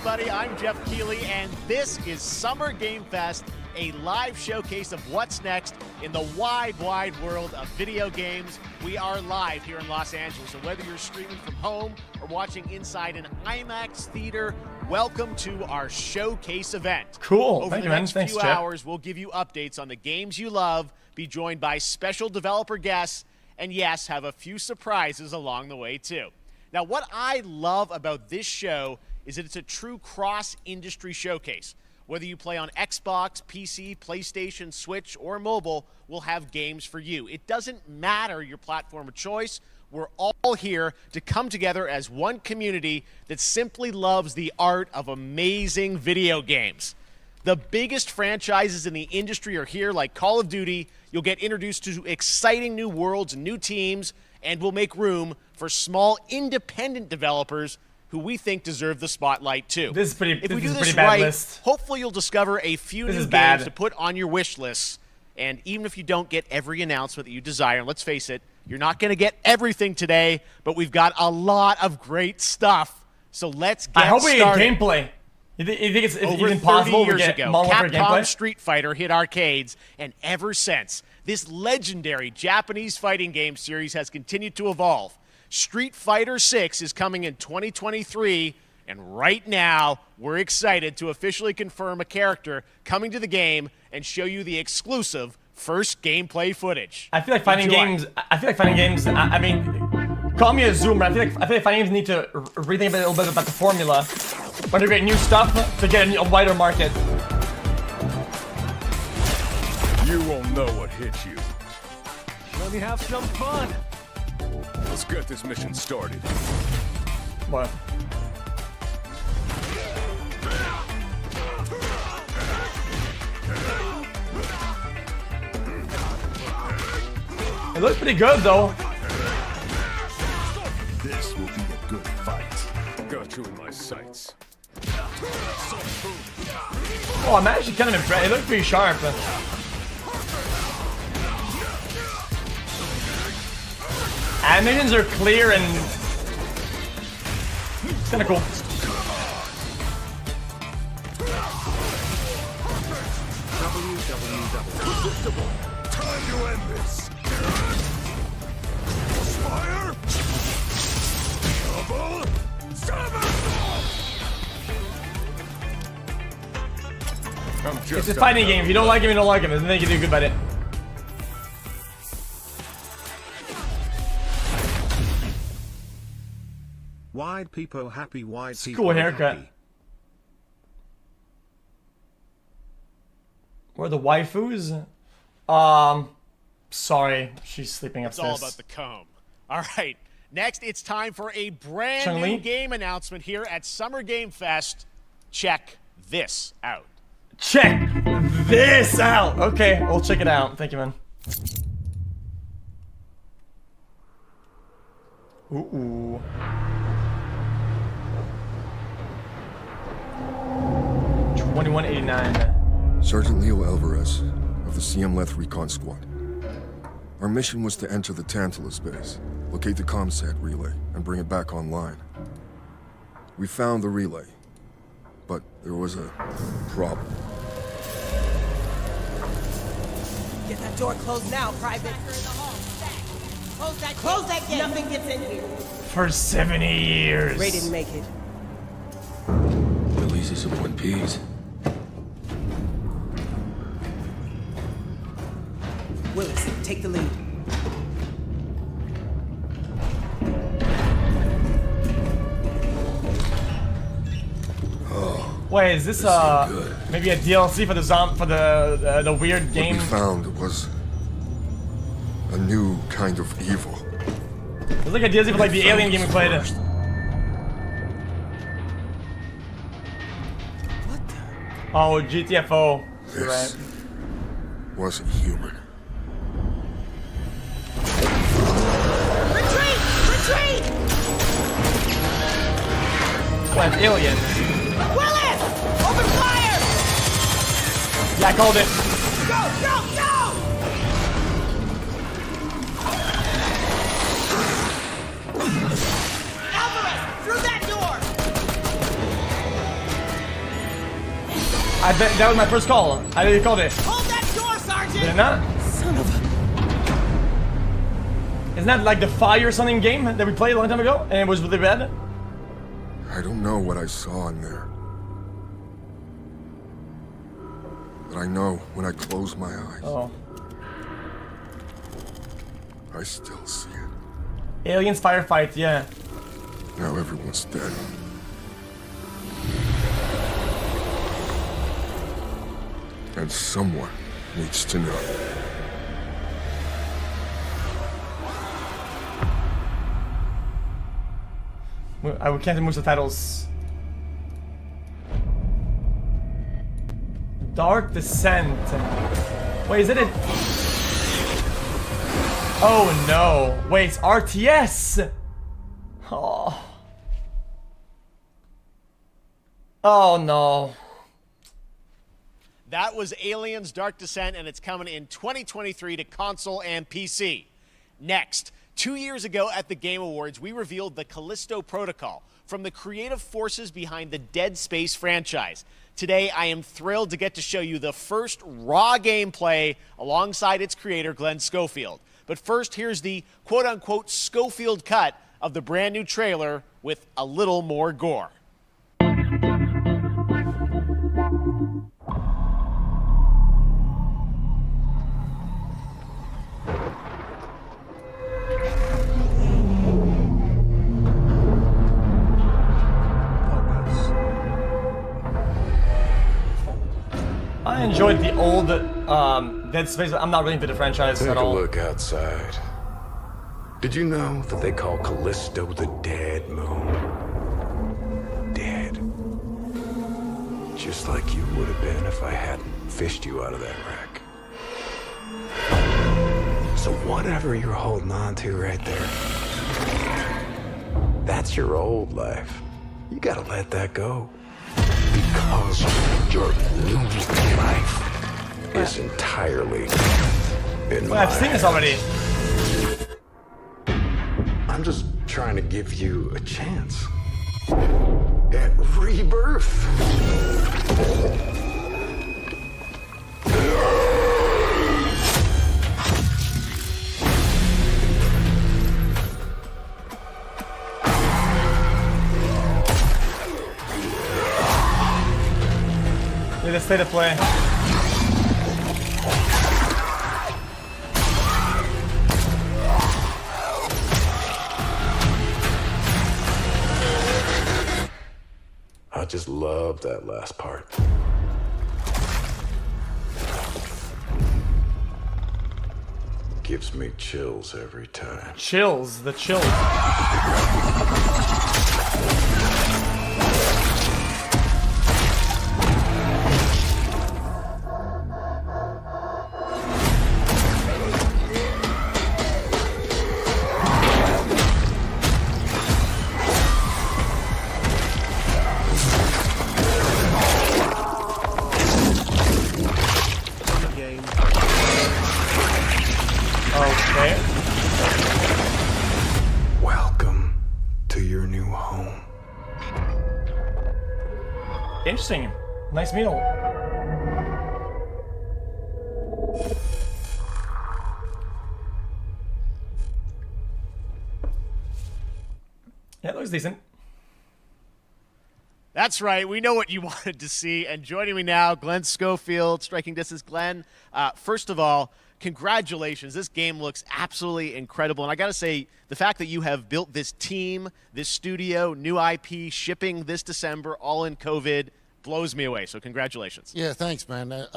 everybody. I'm Jeff Keighley, and this is Summer Game Fest, a live showcase of what's next in the wide, wide world of video games. We are live here in Los Angeles, and whether you're streaming from home or watching inside an IMAX theater, welcome to our showcase event. Cool. Over Thank the you, man. next Thanks, few Jeff. hours, we'll give you updates on the games you love, be joined by special developer guests, and yes, have a few surprises along the way, too. Now, what I love about this show is that it's a true cross-industry showcase. Whether you play on Xbox, PC, PlayStation, Switch, or mobile, we'll have games for you. It doesn't matter your platform of choice. We're all here to come together as one community that simply loves the art of amazing video games. The biggest franchises in the industry are here, like Call of Duty. You'll get introduced to exciting new worlds and new teams, and we'll make room for small independent developers who we think deserve the spotlight too. This is pretty. If we do pretty this bad right, list. hopefully you'll discover a few This new is games bad. to put on your wish list. And even if you don't get every announcement that you desire, and let's face it, you're not going to get everything today, but we've got a lot of great stuff. So let's get I hope we started. get gameplay. You think it's Over even 30 possible we years get ago, Modern Warfare Capcom gameplay? Street Fighter hit arcades, and ever since, this legendary Japanese fighting game series has continued to evolve. Street Fighter 6 is coming in 2023, and right now, we're excited to officially confirm a character coming to the game and show you the exclusive first gameplay footage. I feel like fighting Enjoy. games. I mean, call me a zoomer. I feel like fighting games need to rethink a little bit about the formula. When you get new stuff to get a wider market. You won't know what hit you. Let me have some fun. Let's get this mission started. What? It looks pretty good though. This will be a good fight. Got you in my sights. Oh, I'm actually kind of impressed. It looks pretty sharp. Animations are clear and it's kind of cool. Time to end this. Fire! Double! It's a fighting game. If you don't like him, you don't like him. There's nothing you can do good about it. Wide people happy, wide Cool people haircut. happy. Where are the waifus? Sorry, she's sleeping It's upstairs. all about the comb. All right, next it's time for a brand Chun-Li? new game announcement here at Summer Game Fest. Check this out. Check this out. Okay, we'll check it out. Thank you, man. Ooh. $21.89. Sergeant Leo Alvarez of the CM-Leth Recon Squad. Our mission was to enter the Tantalus base, locate the ComSat relay, and bring it back online. We found the relay, but there was a problem. Get that door closed now, Private. Close that gate. Nothing gets in here. For 70 years. Ray didn't make it. At least it's in one piece. Willis, take the lead. Wait, is this good. maybe a DLC for the weird What game? we found was a new kind of evil. It's like a DLC for like the alien game we played. First. Oh, GTFO. You're This right. wasn't human. Retreat! Retreat! Well, it's alien. Willis! Open fire! Yeah, I called it. Go! Go! Go! Alvarez! Through that door! I bet that was my first call. I didn't call it. Hold that door, Sergeant! Did it not? Son of a... Isn't that like the fire something game that we played a long time ago? And it was really bad? I don't know what I saw in there. But I know when I close my eyes, Oh. I still see it. Aliens firefight, yeah. Now everyone's dead. And someone needs to know. I can't remove the titles. Dark Descent. Wait, is it a... Oh no. Wait, it's RTS! Oh. Oh no. That was Aliens Dark Descent, and it's coming in 2023 to console and PC. Next, 2 years ago at the Game Awards, we revealed the Callisto Protocol from the creative forces behind the Dead Space franchise. Today, I am thrilled to get to show you the first raw gameplay alongside its creator, Glenn Schofield. But first, here's the quote-unquote Schofield cut of the brand new trailer with a little more gore. I enjoyed the old Dead Space, but I'm not really into the franchise Take at a all. look outside. Did you know that they call Callisto the Dead Moon? Dead. Just like you would have been if I hadn't fished you out of that wreck. So whatever you're holding on to right there, that's your old life. You gotta let that go. Because your new life is entirely in Well, I've seen this already. I'm just trying to give you a chance at rebirth. Yeah, the state of play. I just love that last part. Gives me chills every time. Chills, the chills. Okay. Welcome to your new home. Interesting. Nice meal. Yeah, it looks decent. That's right. We know what you wanted to see. And joining me now, Glenn Schofield, Striking Distance. Glenn, first of all, congratulations. This game looks absolutely incredible. And I got to say, the fact that you have built this team, this studio, new IP, shipping this December, all in COVID, blows me away. So congratulations. Yeah, thanks, man.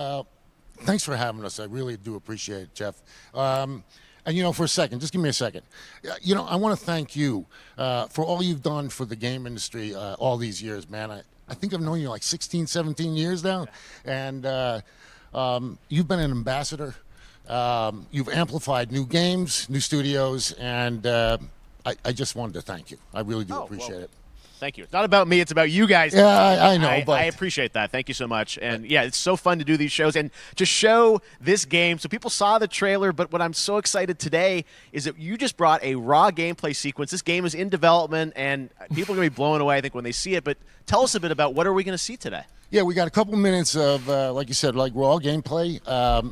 Thanks for having us. I really do appreciate it, Jeff. And, you know, for a second, just give me a second. You know, I want to thank you for all you've done for the game industry all these years, man. I think I've known you like 16, 17 years now. And you've been an ambassador. You've amplified new games, new studios, and I just wanted to thank you. I really do appreciate it. Thank you. It's not about me. It's about you guys. Yeah, I know. But I appreciate that. Thank you so much. And yeah, it's so fun to do these shows and to show this game. So people saw the trailer, but what I'm so excited today is that you just brought a raw gameplay sequence. This game is in development, and people are going to be blown away, I think, when they see it. But tell us a bit about what are we going to see today? Yeah, we got a couple minutes of, like you said, like raw gameplay.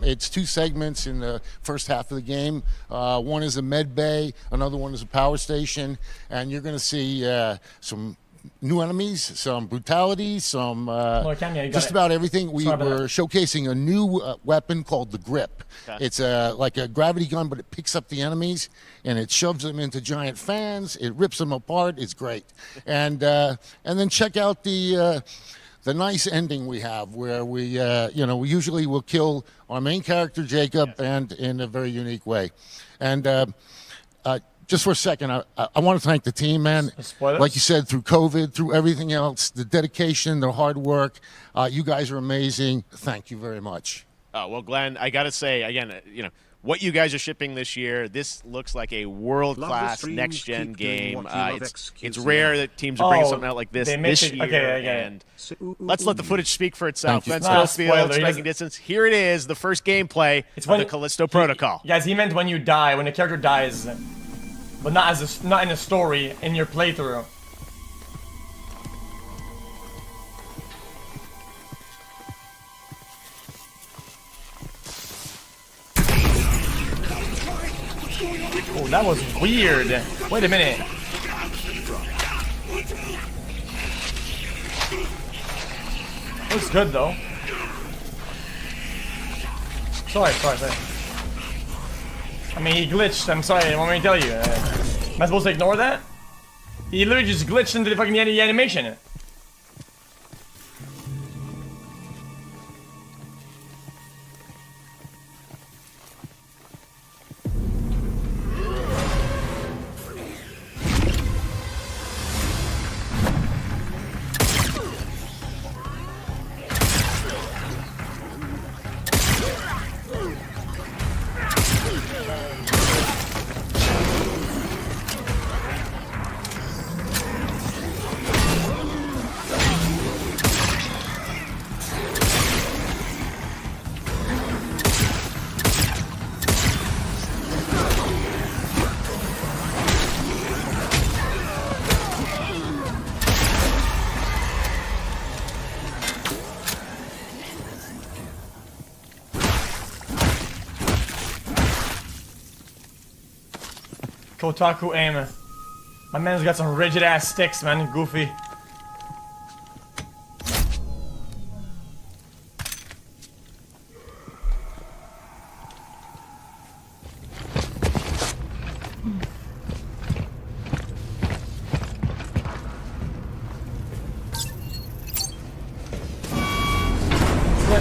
It's 2 segments in the first half of the game. One is a med bay, another one is a power station, and you're going to see some new enemies, some brutality, some just about everything. We were showcasing a new weapon called the Grip. Okay. It's like a gravity gun, but it picks up the enemies and it shoves them into giant fans. It rips them apart. It's great. And then check out the nice ending we have, where we we usually will kill our main character Jacob, and in a very unique way. And just for a second, I want to thank the team, man. Like you said, through COVID, through everything else, the dedication, the hard work, you guys are amazing. Thank you very much. Oh, well, Glenn, I got to say, again, what you guys are shipping this year, this looks like a world-class next-gen game. It's rare that teams are bringing something out like this year. And let's let the footage speak for itself. Glenn Schofield, Striking Distance. Here it is, the first gameplay of the Callisto Protocol. Guys, he meant when you die, when a character dies, but not in a story, in your playthrough. Oh, that was weird. Wait a minute. Looks good though. Sorry. I mean, he glitched. I'm sorry. I want me to tell you. Am I supposed to ignore that? He literally just glitched into the fucking animation. Kotaku aim. My man's got some rigid ass sticks, man. Goofy.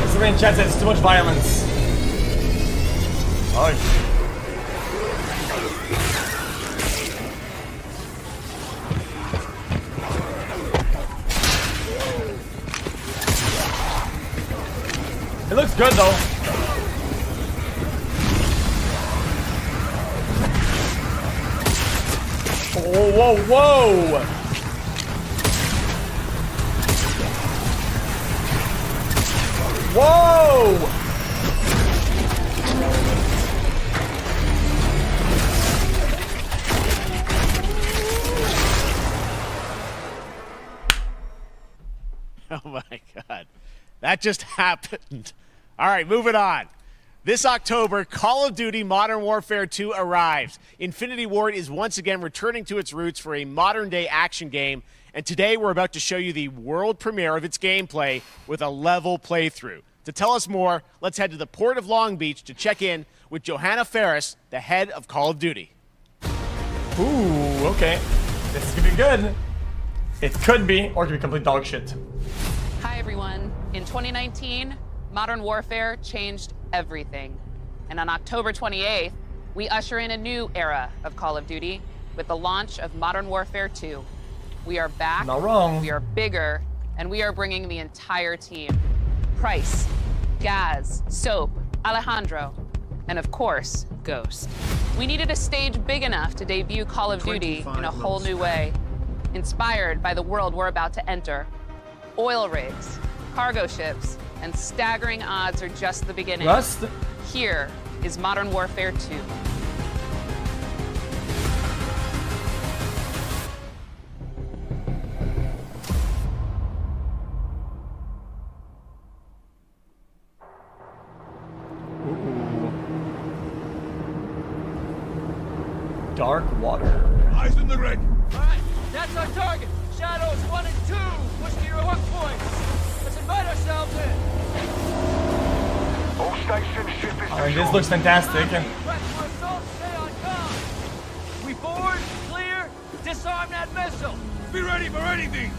Somebody in chat said it's too much violence. Oh. It looks good though. Whoa, whoa, whoa! Whoa! Oh my God. That just happened. All right, moving on. This October, Call of Duty Modern Warfare 2 arrives. Infinity Ward is once again returning to its roots for a modern-day action game, and today we're about to show you the world premiere of its gameplay with a level playthrough. To tell us more, let's head to the port of Long Beach to check in with Johanna Ferris, the head of Call of Duty. Ooh, okay. This is gonna be good. It could be, or it could be complete dog shit. Hi everyone. In 2019, Modern Warfare changed everything. And on October 28th, we usher in a new era of Call of Duty with the launch of Modern Warfare 2. We are back, not wrong. We are bigger, and we are bringing the entire team. Price, Gaz, Soap, Alejandro, and of course, Ghost. We needed a stage big enough to debut Call of Duty in a whole new way, inspired by the world we're about to enter. Oil rigs, cargo ships, and staggering odds are just the beginning. Rust? Here is Modern Warfare 2. Dark water. Eyes in the rig. Alright, that's our target. Shadows 1 and 2. Push to your hook points. Let's invite ourselves in. All station ship is Alright, this looks fantastic. Prep for assault, stay on comm. We board, clear, disarm that missile. Be ready for anything.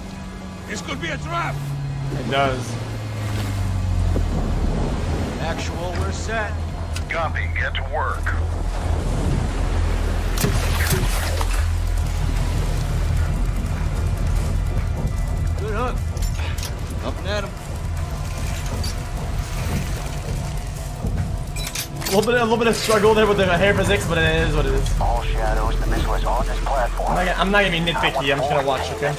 This could be a trap. It does. Actual, we're set. Copy. Get to work. Good hook. Up and at him. A little bit of struggle there with the hair physics, but it is what it is. All shadows, the missile is on this platform. I'm not gonna be nitpicky. I'm just gonna watch. Okay.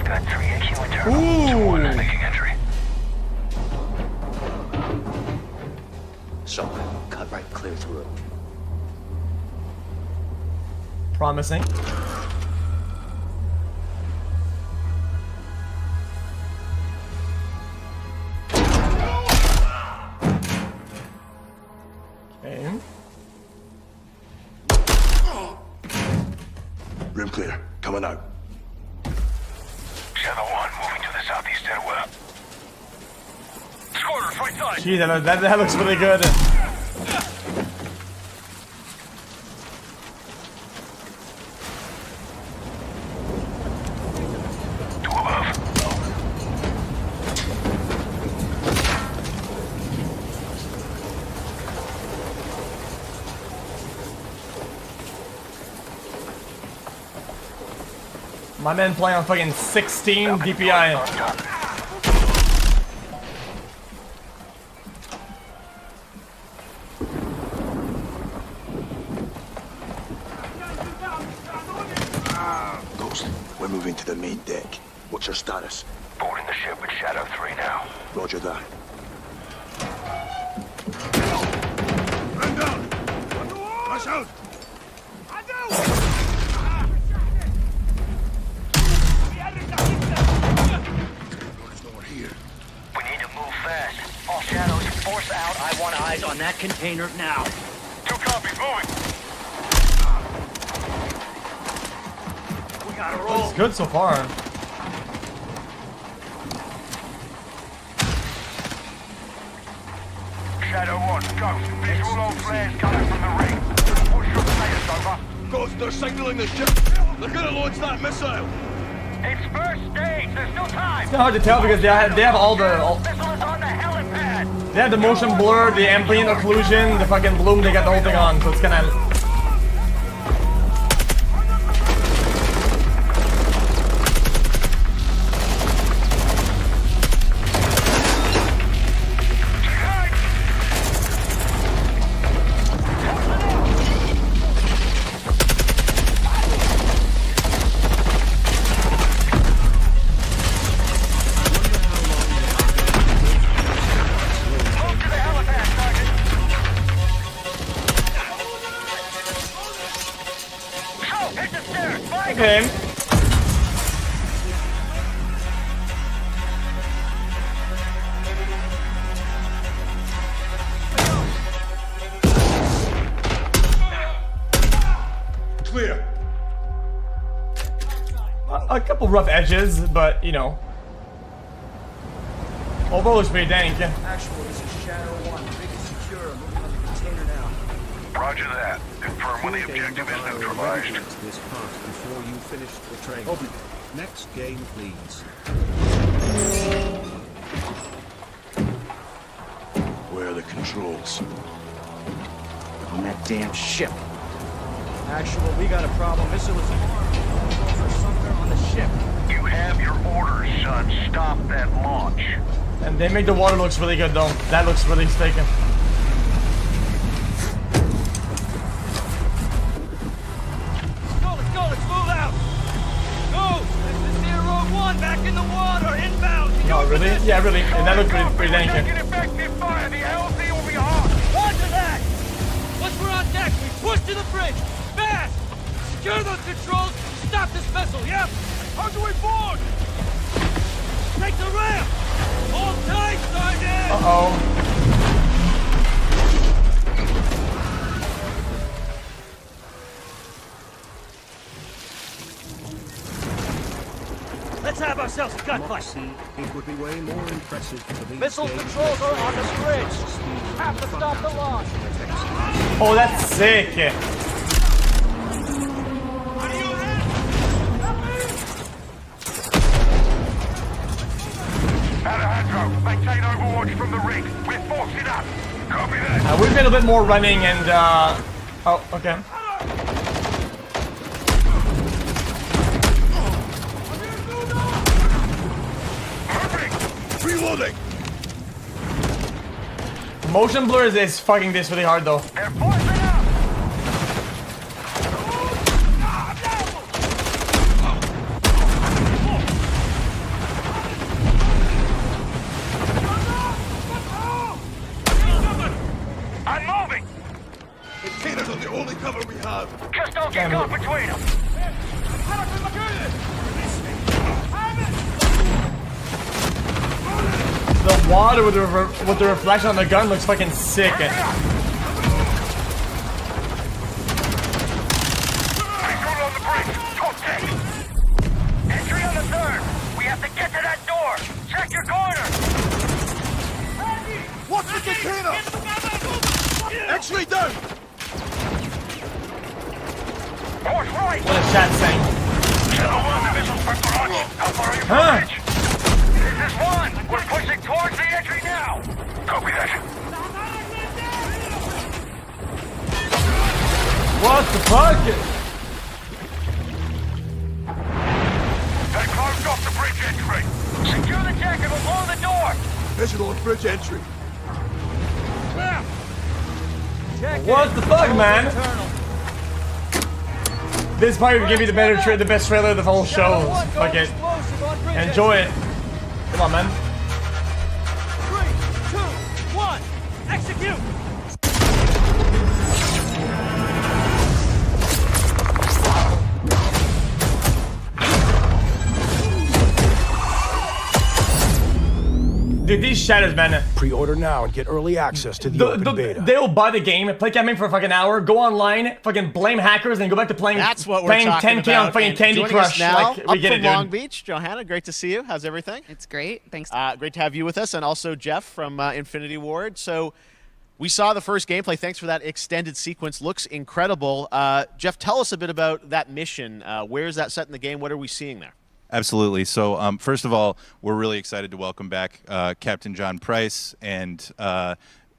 Got 3 AQ internal. Ooh. 2 making entry. So, cut right clear through it. Promising. Okay. Room clear. Coming out. Shadow 1 moving to the southeast stairwell. Scorers, right side. Gee, that looks really good. My man playing on fucking 16 DPI. Ghost, we're moving to the main deck. What's your status? Boarding the ship with Shadow 3 now. Roger that. Man down. Rush out. We need to move fast. All shadows, force out. I want eyes on that container now. 2 copies, moving. We gotta roll. It's good so far. Shadow 1, Ghost. Visual on flares coming from the ring. What's your status, over? Ghost, they're signaling the ship. They're gonna launch that missile. It's first stage. There's no time. It's hard to tell because they have all the Missile is on the helipad. they have the motion blur, the ambient occlusion, the fucking bloom. They got the whole thing on, so it's kind of. Okay. Clear. A couple rough edges, but you know. Overall, looks pretty dank. Actual, this is Shadow 1. Big and secure. Moving on the container now. Roger that. Confirm when the objective is neutralized. This part before you finish the training. Next game, please. Where are the controls? On that damn ship. Actual, we got a problem. Missile is armed. Controls are somewhere on the ship. You have your orders, son. Stop that launch. And they make the water looks really good though. That looks really staken. Let's move out. Go. This is Zero 1 back in the water. Inbound. No, really? Yeah, really. And that looks pretty dank. Effective fire. The LZ will be hot. Roger that. Once we're on deck, we push to the bridge. Fast. Secure those controls. Stop this vessel. Yep. How do we board? Take the ramp. Hold tight, Sergeant! Uh-oh. Let's have ourselves a gunfight. See, it would be way more impressive for these Missile games controls to are on the face bridge. the speed Have to and stop the fun launch. Oh, that's sick. Alejandro, maintain overwatch from the rig. We're forcing up. Copy that. We've been a bit more running and, oh, okay. Reloading. Motion blur is fucking this really hard, though. They're forcing up. I'm moving. The cannons are the only cover we have. Just don't get caught between them. The water with the reflection on the gun looks fucking sick. Visual on the bridge. Talk deck. Entry on the third. We have to get to that door. Check your corner. What's the container? X-ray down. Course right. What is chat saying? Channel 1, the missiles for Quarry. How far are you from Huh? the bridge? This is 1. We're pushing towards the entry now. Copy that. What the fuck? They closed off the bridge entry. Secure the deck and we'll blow the door. Visual on bridge entry. What the fuck, man? This probably would give you the best trailer of the whole show. Fuck it. Enjoy it. Come on, man. 3, 2, 1, execute! Dude, these shadows, man. Pre-order now and get early access to the open beta. They'll buy the game, play campaign for a fucking hour, go online, fucking blame hackers, and go back to playing. That's what we're playing talking 10K about. on fucking And Candy joining us Crush. now, Like, up we get from it, Long dude. Beach, Johanna, great to see you. How's everything? It's great. Thanks. Great to have you with us, and also Jeff from Infinity Ward. So we saw the first gameplay. Thanks for that extended sequence. Looks incredible. Jeff, tell us a bit about that mission. Where is that set in the game? What are we seeing there? Absolutely. So, first of all, we're really excited to welcome back Captain John Price and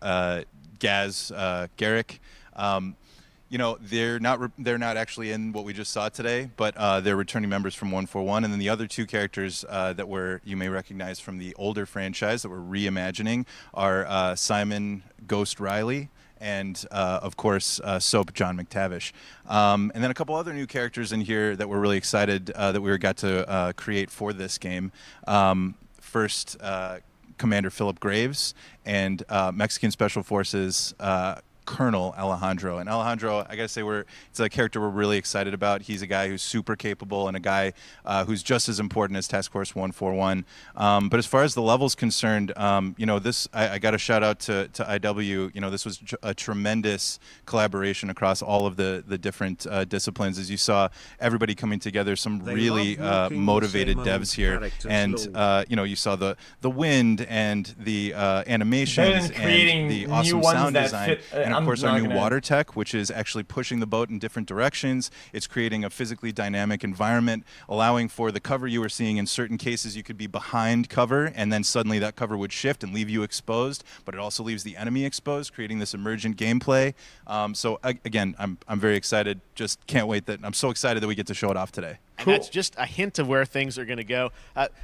Gaz Garrick. You know, they're not actually in what we just saw today, but they're returning members from 141, and then the other two characters that you may recognize from the older franchise that we're reimagining are Simon Ghost Riley and of course Soap John McTavish, and then a couple other new characters in here that we're really excited that we got to create for this game. First, Commander Philip Graves and Mexican Special Forces Colonel Alejandro. And Alejandro, I gotta say, it's a character we're really excited about. He's a guy who's super capable and a guy who's just as important as Task Force 141. But as far as the level's concerned, you know, I got a shout out to IW. You know, this was a tremendous collaboration across all of the different disciplines. As you saw, everybody coming together, some really motivated devs here. And you know, you saw the wind and the animations and the awesome sound design. And of course, our new water tech, which is actually pushing the boat in different directions. It's creating a physically dynamic environment, allowing for the cover you were seeing. In certain cases, you could be behind cover, and then suddenly that cover would shift and leave you exposed, but it also leaves the enemy exposed, creating this emergent gameplay. So again, I'm very excited. Just can't wait I'm so excited that we get to show it off today. And that's just a hint of where things are going to go.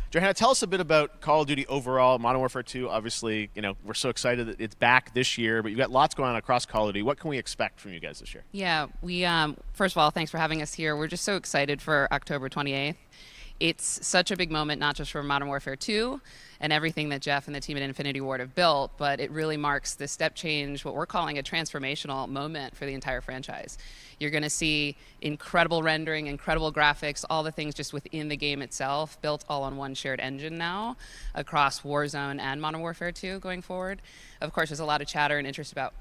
Johanna, tell us a bit about Call of Duty overall. Modern Warfare 2, obviously, you know, we're so excited that it's back this year, but you've got lots going on across Call of Duty. What can we expect from you guys this year? Yeah, we first of all, thanks for having us here. We're just so excited for October 28th. it's such a big moment, not just for Modern Warfare 2 and everything that Jeff and the team at Infinity Ward have built, but it really marks the step change, what we're calling a transformational moment for the entire franchise. You're going to see incredible rendering, incredible graphics, all the things just within the game itself, built all on one shared engine now across Warzone and Modern Warfare 2 going forward. Of course, there's a lot of chatter and interest about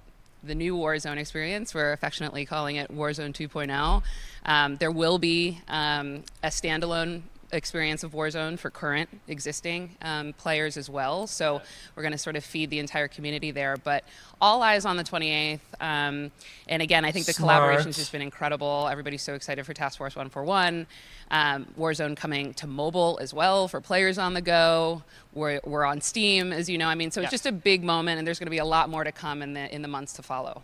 the new Warzone experience. We're affectionately calling it Warzone 2.0. There will be a standalone experience of Warzone for current existing players as well. So we're going to sort of feed the entire community there. But all eyes on the 28th. And again, I think the collaboration's just been incredible. Everybody's so excited for Task Force 141. Warzone coming to mobile as well for players on the go. We're on Steam, as you know. I mean, so it's just a big moment, and there's going to be a lot more to come in the months to follow.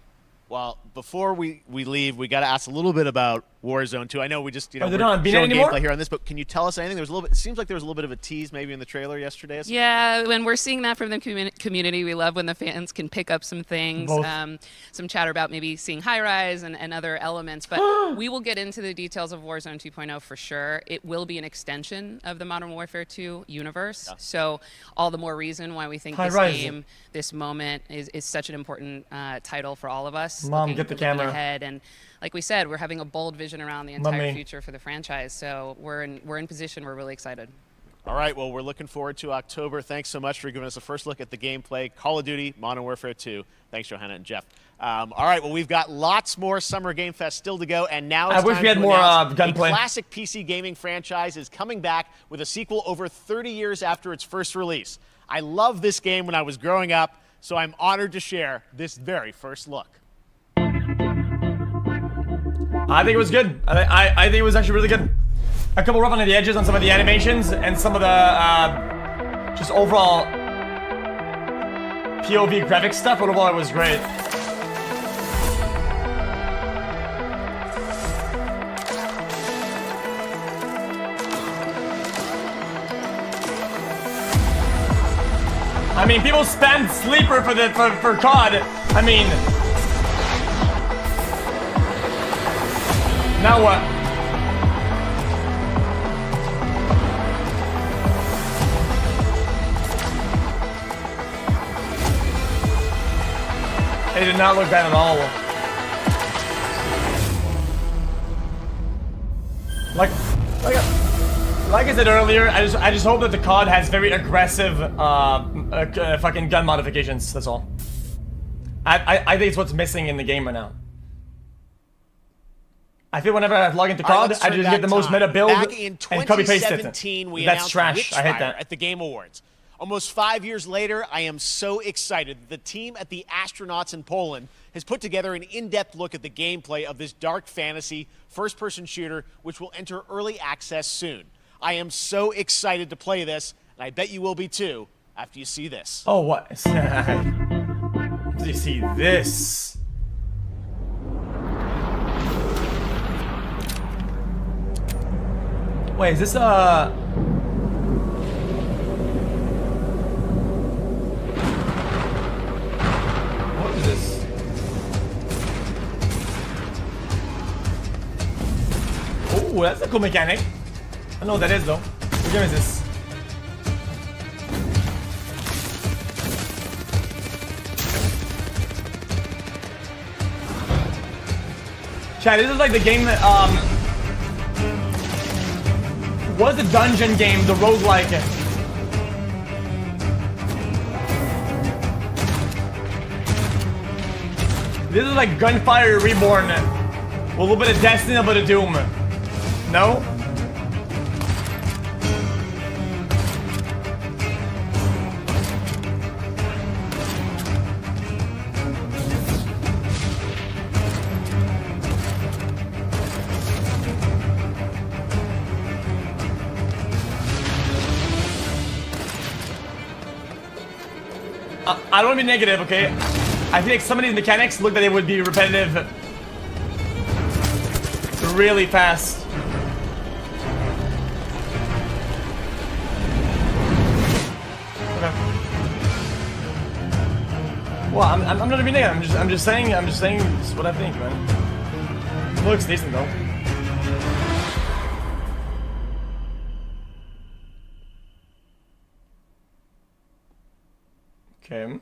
Well, before we leave, we got to ask a little bit about Warzone 2. I know we just, we're not showing gameplay here on this, but can you tell us anything? There was a little bit. It seems like there was a little bit of a tease maybe in the trailer yesterday. Yeah, when we're seeing that from the community, we love when the fans can pick up some things. Some chatter about maybe seeing High-Rise and other elements, but we will get into the details of Warzone 2.0 for sure. It will be an extension of the Modern Warfare 2 universe, so all the more reason why we think this game, this moment, is such an important title for all of us. Mom, get the camera ahead. And like we said, we're having a bold vision around the entire future for the franchise. So we're in position. We're really excited. All right. Well, we're looking forward to October. Thanks so much for giving us a first look at the gameplay. Call of Duty, Modern Warfare 2. Thanks, Johanna and Jeff. All right. Well, we've got lots more Summer Game Fest still to go, and now it's I wish we had more gunplay. A classic PC gaming franchise is coming back with a sequel over 30 years after its first release. I loved this game when I was growing up, so I'm honored to share this very first look. I think it was good. I think it was actually really good. A couple rough on the edges on some of the animations and some of the just overall POV graphic stuff, but overall it was great. I mean, people spend Sleeper for COD. I mean, now what? It did not look bad at all. Like I said earlier, I just hope that the COD has very aggressive fucking gun modifications. That's all. I think it's what's missing in the game right now. I feel whenever I log into COD, I just get the most meta build and copy paste it. That's trash. Witchfire I hate that. At the Game Awards. Almost 5 years later, I am so excited that the team at the Astronauts in Poland has put together an in-depth look at the gameplay of this dark fantasy first-person shooter, which will enter early access soon. I am so excited to play this, and I bet you will be too after you see this. Oh, what? Do you see this? Wait, is this what is this? Oh, that's a cool mechanic. I don't know what that is though. What game is this? Chat, this is like the game that what's the dungeon game, the roguelike? This is like Gunfire Reborn with a little bit of Destiny, a little bit of Doom. No? I don't want to be negative, okay? I feel like some of these mechanics look like they would be repetitive really fast. Okay. Well, I'm not gonna be negative. I'm just saying this is what I think, man. It looks decent though. Okay.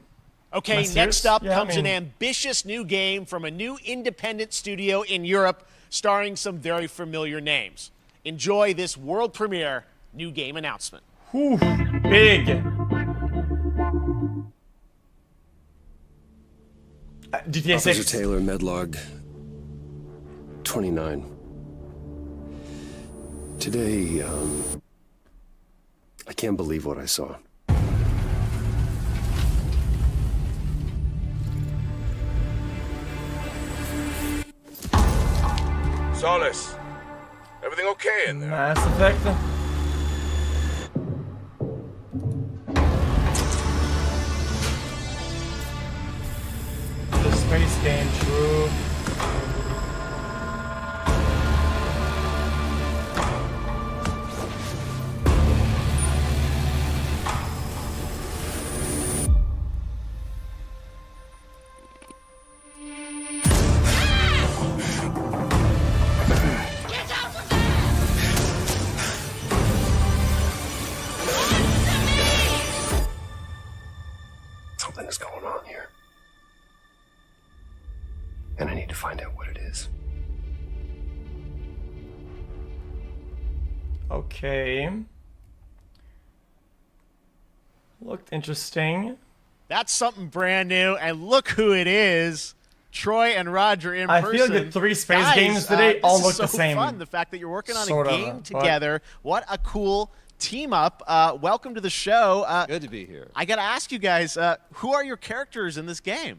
Okay, next up comes an ambitious new game from a new independent studio in Europe starring some very familiar names. Enjoy this world premiere new game announcement. Whew, big. GTA 6. Officer Taylor, Medlog 29. Today, I can't believe what I saw. Solis, everything okay in there? Mass Effect. The space game, true. Something is going on here. And I need to find out what it is. Okay. Looked interesting. That's something brand new, and look who it is. Troy and Roger in person. I feel like the 3 space Guys, games today all look so the same. Fun. The fact that you're working on Sort a of, game but- together. What a cool team up. Welcome to the show. Good to be here. I got to ask you guys, who are your characters in this game?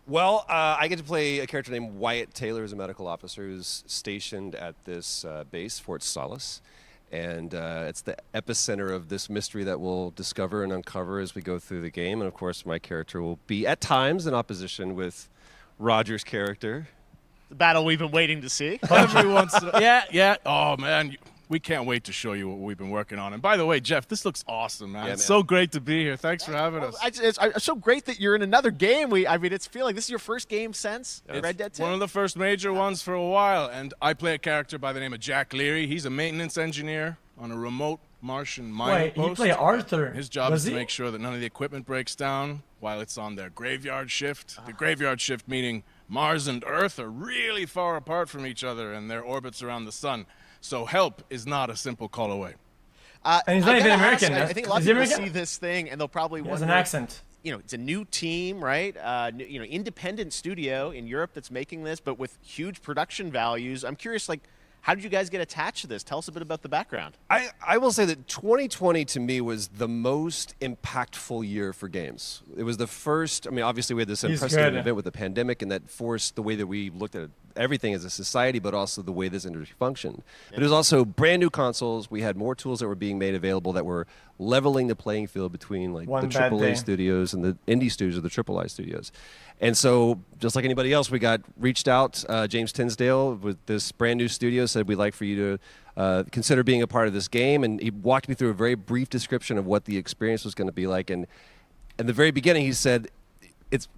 Well, I get to play a character named Wyatt Taylor, who's a medical officer who's stationed at this base, Fort Solis. And it's the epicenter of this mystery that we'll discover and uncover as we go through the game. And, of course, my character will be, at times, in opposition with Roger's character. The battle we've been waiting to see. Every once in a yeah. Oh, man. We can't wait to show you what we've been working on. And by the way, Jeff, this looks awesome, man. Yeah, It's man. so great to be here. Thanks for having us. It's so great that you're in another game. I mean, it's feeling like this is your first game since Red Dead 2. One of the first major ones for a while. And I play a character by the name of Jack Leary. He's a maintenance engineer on a remote Martian mining Wait, post. you play Arthur. His job Was is to he? make sure that none of the equipment breaks down while it's on their graveyard shift. The graveyard shift meaning Mars and Earth are really far apart from each other and their orbits around the sun. So help is not a simple call away. And he's not even American. I think a lot of people see this thing and they'll probably He wonder. has an accent. You know, it's a new team, right? Independent studio in Europe that's making this, but with huge production values. I'm curious, like, how did you guys get attached to this? Tell us a bit about the background. I will say that 2020 to me was the most impactful year for games. It was the first, I mean, obviously we had this unprecedented event with the pandemic and that forced the way that we looked at everything as a society, but also the way this industry functioned. But it was also brand new consoles. We had more tools that were being made available that were leveling the playing field between like the AAA studios and the indie studios or the AAA studios. And so, just like anybody else, we got reached out. James Tinsdale with this brand new studio said we'd like for you to consider being a part of this game, and he walked me through a very brief description of what the experience was going to be like. And in the very beginning, he said,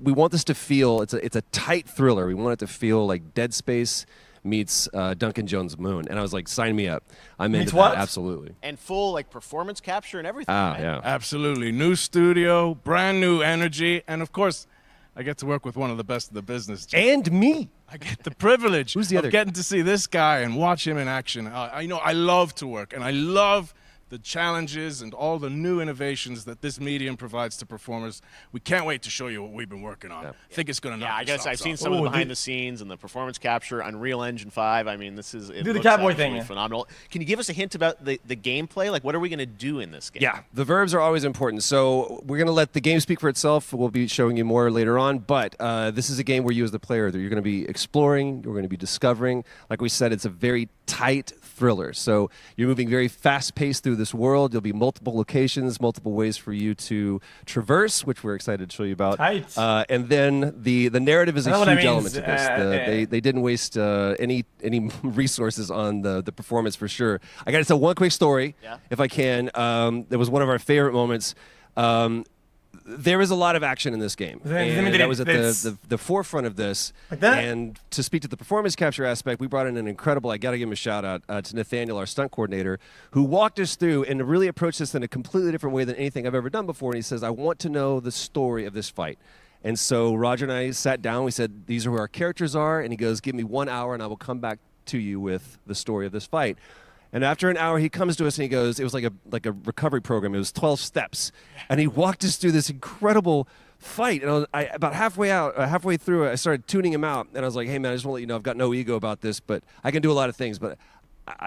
we want this to feel it's a tight thriller. We want it to feel like Dead Space meets Duncan Jones' Moon, and I was like, sign me up. I'm into that, absolutely. And full like performance capture and everything. Ah, right? yeah, absolutely. New studio, brand new energy, and of course, I get to work with one of the best of the business. And me. I get the privilege Who's the other? of getting to see this guy and watch him in action. I love to work, and I love the challenges and all the new innovations that this medium provides to performers. We can't wait to show you what we've been working on. I think it's going to knock I guess I've seen some of the behind the scenes and the performance capture, Unreal Engine 5. I mean, this is it Do the looks cowboy absolutely thing. phenomenal. Can you give us a hint about the gameplay? Like, what are we going to do in this game? Yeah, the verbs are always important. So we're going to let the game speak for itself. We'll be showing you more later on. But this is a game where you as the player, you're going to be exploring, you're going to be discovering. Like we said, it's a very tight thriller. So you're moving very fast-paced through this world. There'll be multiple locations, multiple ways for you to traverse, which we're excited to show you about. Tight. And then the narrative is a huge element to this. They didn't waste any resources on the performance for sure. I got to tell one quick story, if I can. It was one of our favorite moments. there is a lot of action in this game. And that was at the forefront of this. Like that? And to speak to the performance capture aspect, we brought in an incredible, I got to give him a shout out to Nathaniel, our stunt coordinator, who walked us through and really approached this in a completely different way than anything I've ever done before. And he says, I want to know the story of this fight. And so Roger and I sat down. We said, these are who our characters are. And he goes, give me 1 hour and I will come back to you with the story of this fight. And after an hour, he comes to us and he goes, it was like a recovery program. It was 12 steps. And he walked us through this incredible fight. And about halfway through, I started tuning him out. And I was like, hey, man, I just want to let you know I've got no ego about this, but I can do a lot of things, but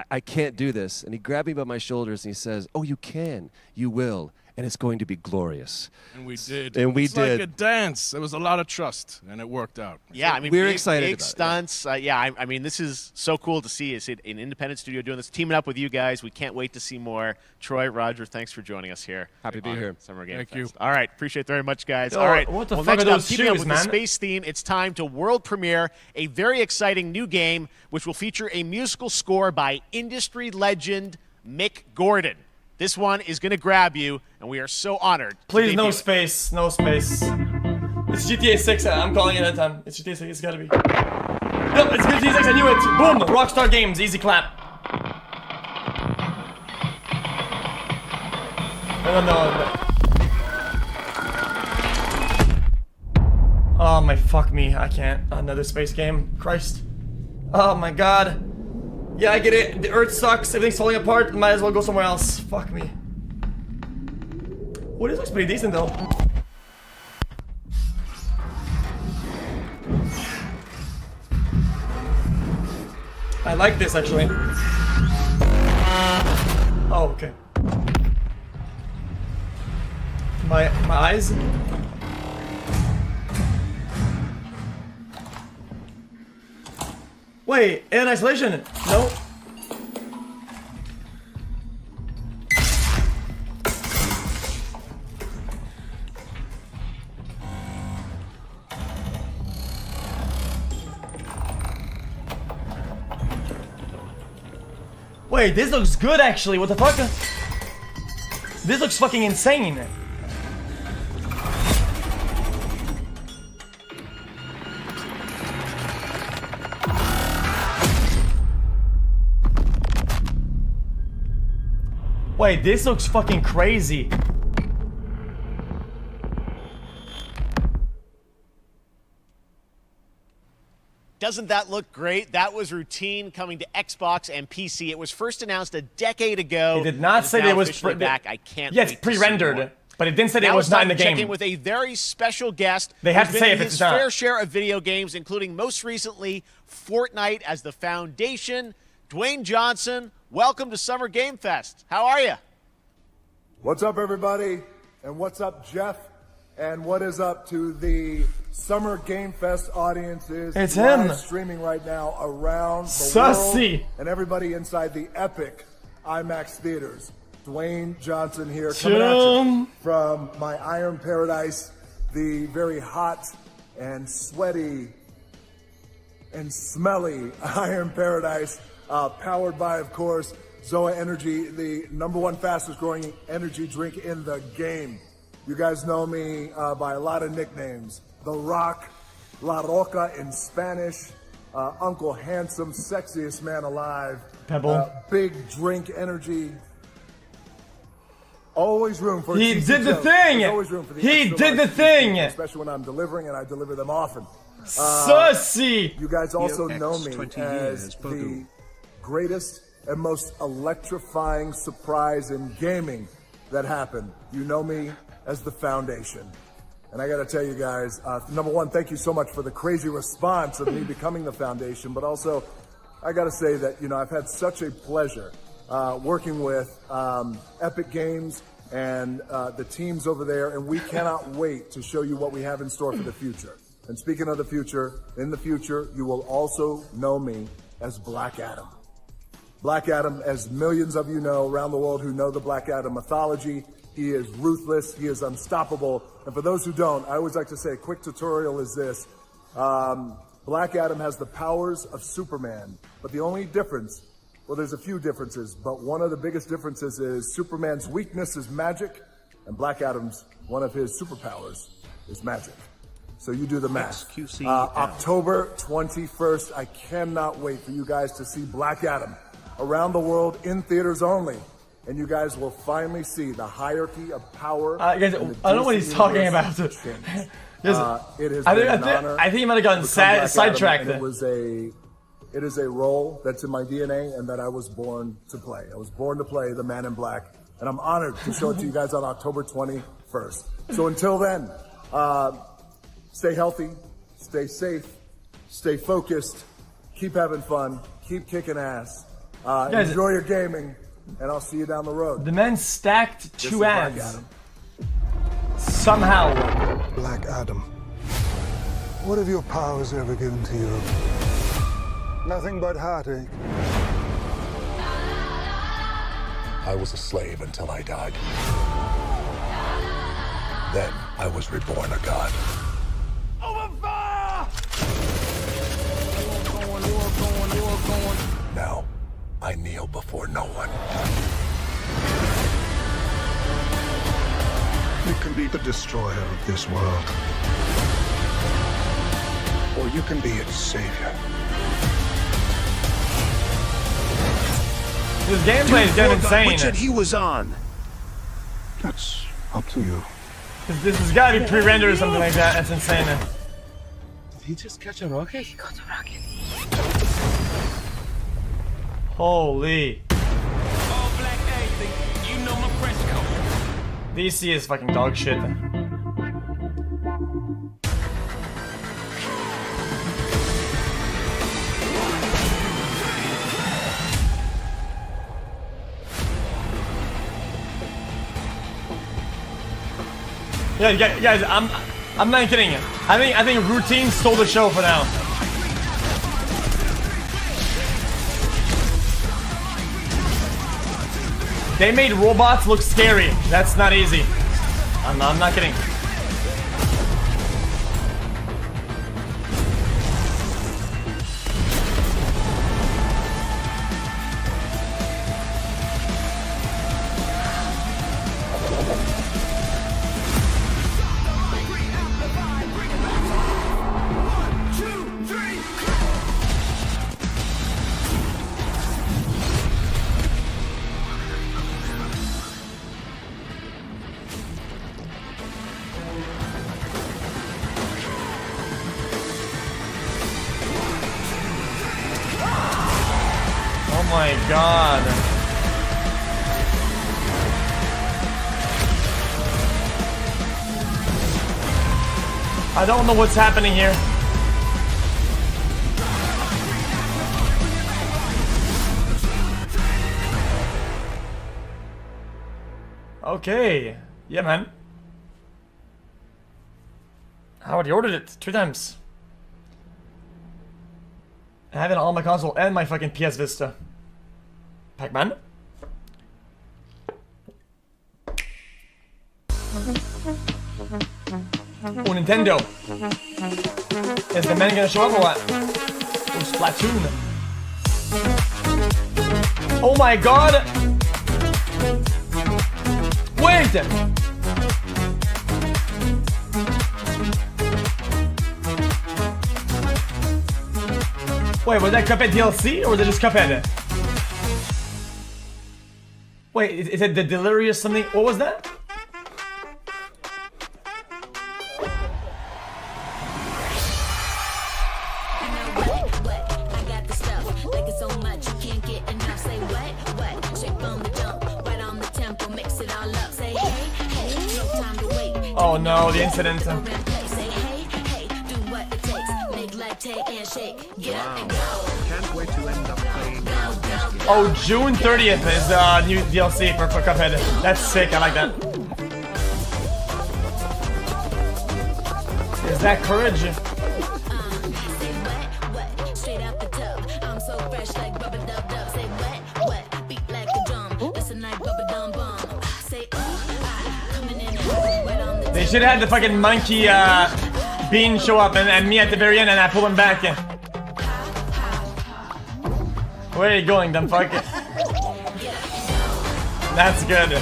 I can't do this. And he grabbed me by my shoulders and he says, oh, you can. You will. And it's going to be glorious. And we did. And we it's did. like a dance. There was a lot of trust, and it worked out. Yeah, I mean, we're big, excited big about stunts. I mean, this is so cool to see. It's an independent studio doing this, teaming up with you guys. We can't wait to see more. Troy, Roger, thanks for joining us here. Happy to be here. Summer Game Thank Fest. you. All right, appreciate it very much, guys. Yo, All right, what the fuck next are those up, keeping up shoes, with man? the space theme, it's time to world premiere a very exciting new game, which will feature a musical score by industry legend Mick Gordon. This one is going to grab you, and we are so honored. Please, no space. No space. It's GTA 6. I'm calling it that time. It's GTA 6. It's gotta be. Nope, it's GTA 6. I knew it. Boom. Rockstar Games. Easy clap. No. Oh my fuck me. I can't. Another space game. Christ. Oh my god. Yeah, I get it. The Earth sucks. Everything's falling apart. Might as well go somewhere else. Fuck me. Well, this looks pretty decent, though. I like this, actually. Oh, okay. My eyes? Wait, in isolation? No. Wait, this looks good actually, what the fuck? This looks fucking insane. Wait, this looks fucking crazy. Doesn't that look great? That was routine coming to Xbox and PC. It was first announced a decade ago. It did not say that it was back. I can't. Yeah, it's pre-rendered, but it didn't say that it was not in the game. Check in with a very special guest. They have to say if it's not. His fair share of video games, including most recently Fortnite as the foundation. Dwayne Johnson, welcome to Summer Game Fest. How are you? What's up, everybody? And what's up, Jeff? And what is up to the Summer Game Fest audiences? It's live him. Streaming right now around the Sussy. world. And everybody inside the epic IMAX theaters. Dwayne Johnson here, coming at you from my Iron Paradise, the very hot and sweaty and smelly Iron Paradise, powered by, of course, Zoa Energy, the #1 fastest growing energy drink in the game. You guys know me by a lot of nicknames. The Rock, La Roca in Spanish, Uncle Handsome, sexiest man alive. Pebble. Big drink energy. Always room for He did the thing! Always room for the He extra did the large thing! pieces, especially when I'm delivering, and I deliver them often. Sussy! You guys also Yo, know me 20 as years, the Bogu. greatest and most electrifying surprise in gaming that happened. You know me as the Foundation. And I gotta tell you guys, #1, thank you so much for the crazy response of me becoming the Foundation, but also, I gotta say that, you know, I've had such a pleasure working with Epic Games and the teams over there, and we cannot wait to show you what we have in store for the future. And speaking of the future, in the future, you will also know me as Black Adam. Black Adam, as millions of you know around the world who know the Black Adam mythology, he is ruthless, he is unstoppable. And for those who don't, I always like to say a quick tutorial is this. Black Adam has the powers of Superman, but the only difference, well, there's a few differences, but one of the biggest differences is Superman's weakness is magic, And Black Adam's, one of his superpowers is magic. So you do the math. XQC October 21st, I cannot wait for you guys to see Black Adam around the world in theaters only. And you guys will finally see the hierarchy of power. Guys, I don't know what he's talking about. It is I think he might have gotten sidetracked. It is a role that's in my DNA and that I was born to play. I was born to play the Man in Black, and I'm honored to show it to you guys on October 21st. So until then, stay healthy, stay safe, stay focused, keep having fun, keep kicking ass, Guys, enjoy your gaming, and I'll see you down the road. The man stacked This is 2 Black ads. Adam. Somehow. Black Adam, what have your powers ever given to you? Nothing but heartache. I was a slave until I died. Then I was reborn a god. Now, I kneel before no one. You can be the destroyer of this world. Or you can be its savior. This gameplay is getting insane. Which he was on. That's up to you. This has got to be pre-rendered or something like that. That's insane. Did he just catch a rocket? He got a rocket. Holy. All black anything. You know my French code. DC is fucking dog shit. Yeah, guys, I'm not kidding you. I think routine stole the show for now. They made robots look scary. That's not easy. I'm not kidding. Oh my god. I don't know what's happening here. Okay. Yeah, man. I already ordered it 2 times. I have it on my console and my fucking PS Vista. Pac-Man? Oh, Nintendo. Is the man gonna show up or what? Oh, Splatoon. Oh my god! Wait! Wait, was that Cuphead DLC or was it just Cuphead? Wait, is it the Delirious something? What was that? Oh no, the incident. Can't wait to end up playing. Oh, June 30th is the new DLC for Cuphead. That's sick, I like that. Is that Courage? They should have had the fucking monkey Bean show up and me at the very end and I pull him back. Where are you going, dumb fuck? That's good.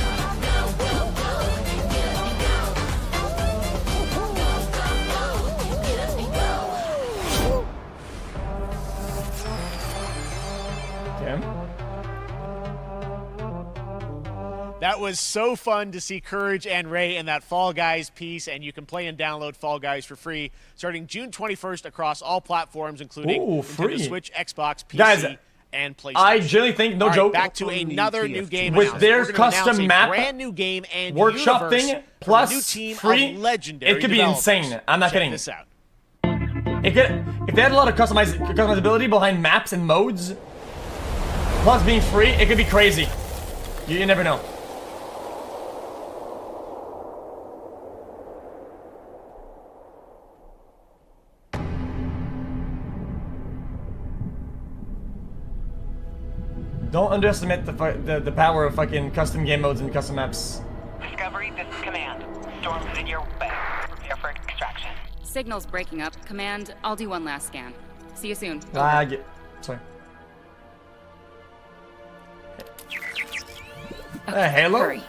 Okay. That was so fun to see Courage and Ray in that Fall Guys piece, and you can play and download Fall Guys for free starting June 21st across all platforms, including Nintendo Switch, Xbox, PC, Guys, and PlayStation. I genuinely think, no joke, back to another new game with their custom map, brand new game and workshop thing plus new team free, of legendary it could be insane. I'm not kidding. This out. If they had a lot of customizability behind maps and modes, plus being free, it could be crazy. You never know. Don't underestimate the power of fucking custom game modes and custom maps. Discovery, this is Command. Storm's headed your way. Prepare for extraction. Signal's breaking up. Command, I'll do one last scan. See you soon. Lag. Sorry. Okay, Halo? hurry.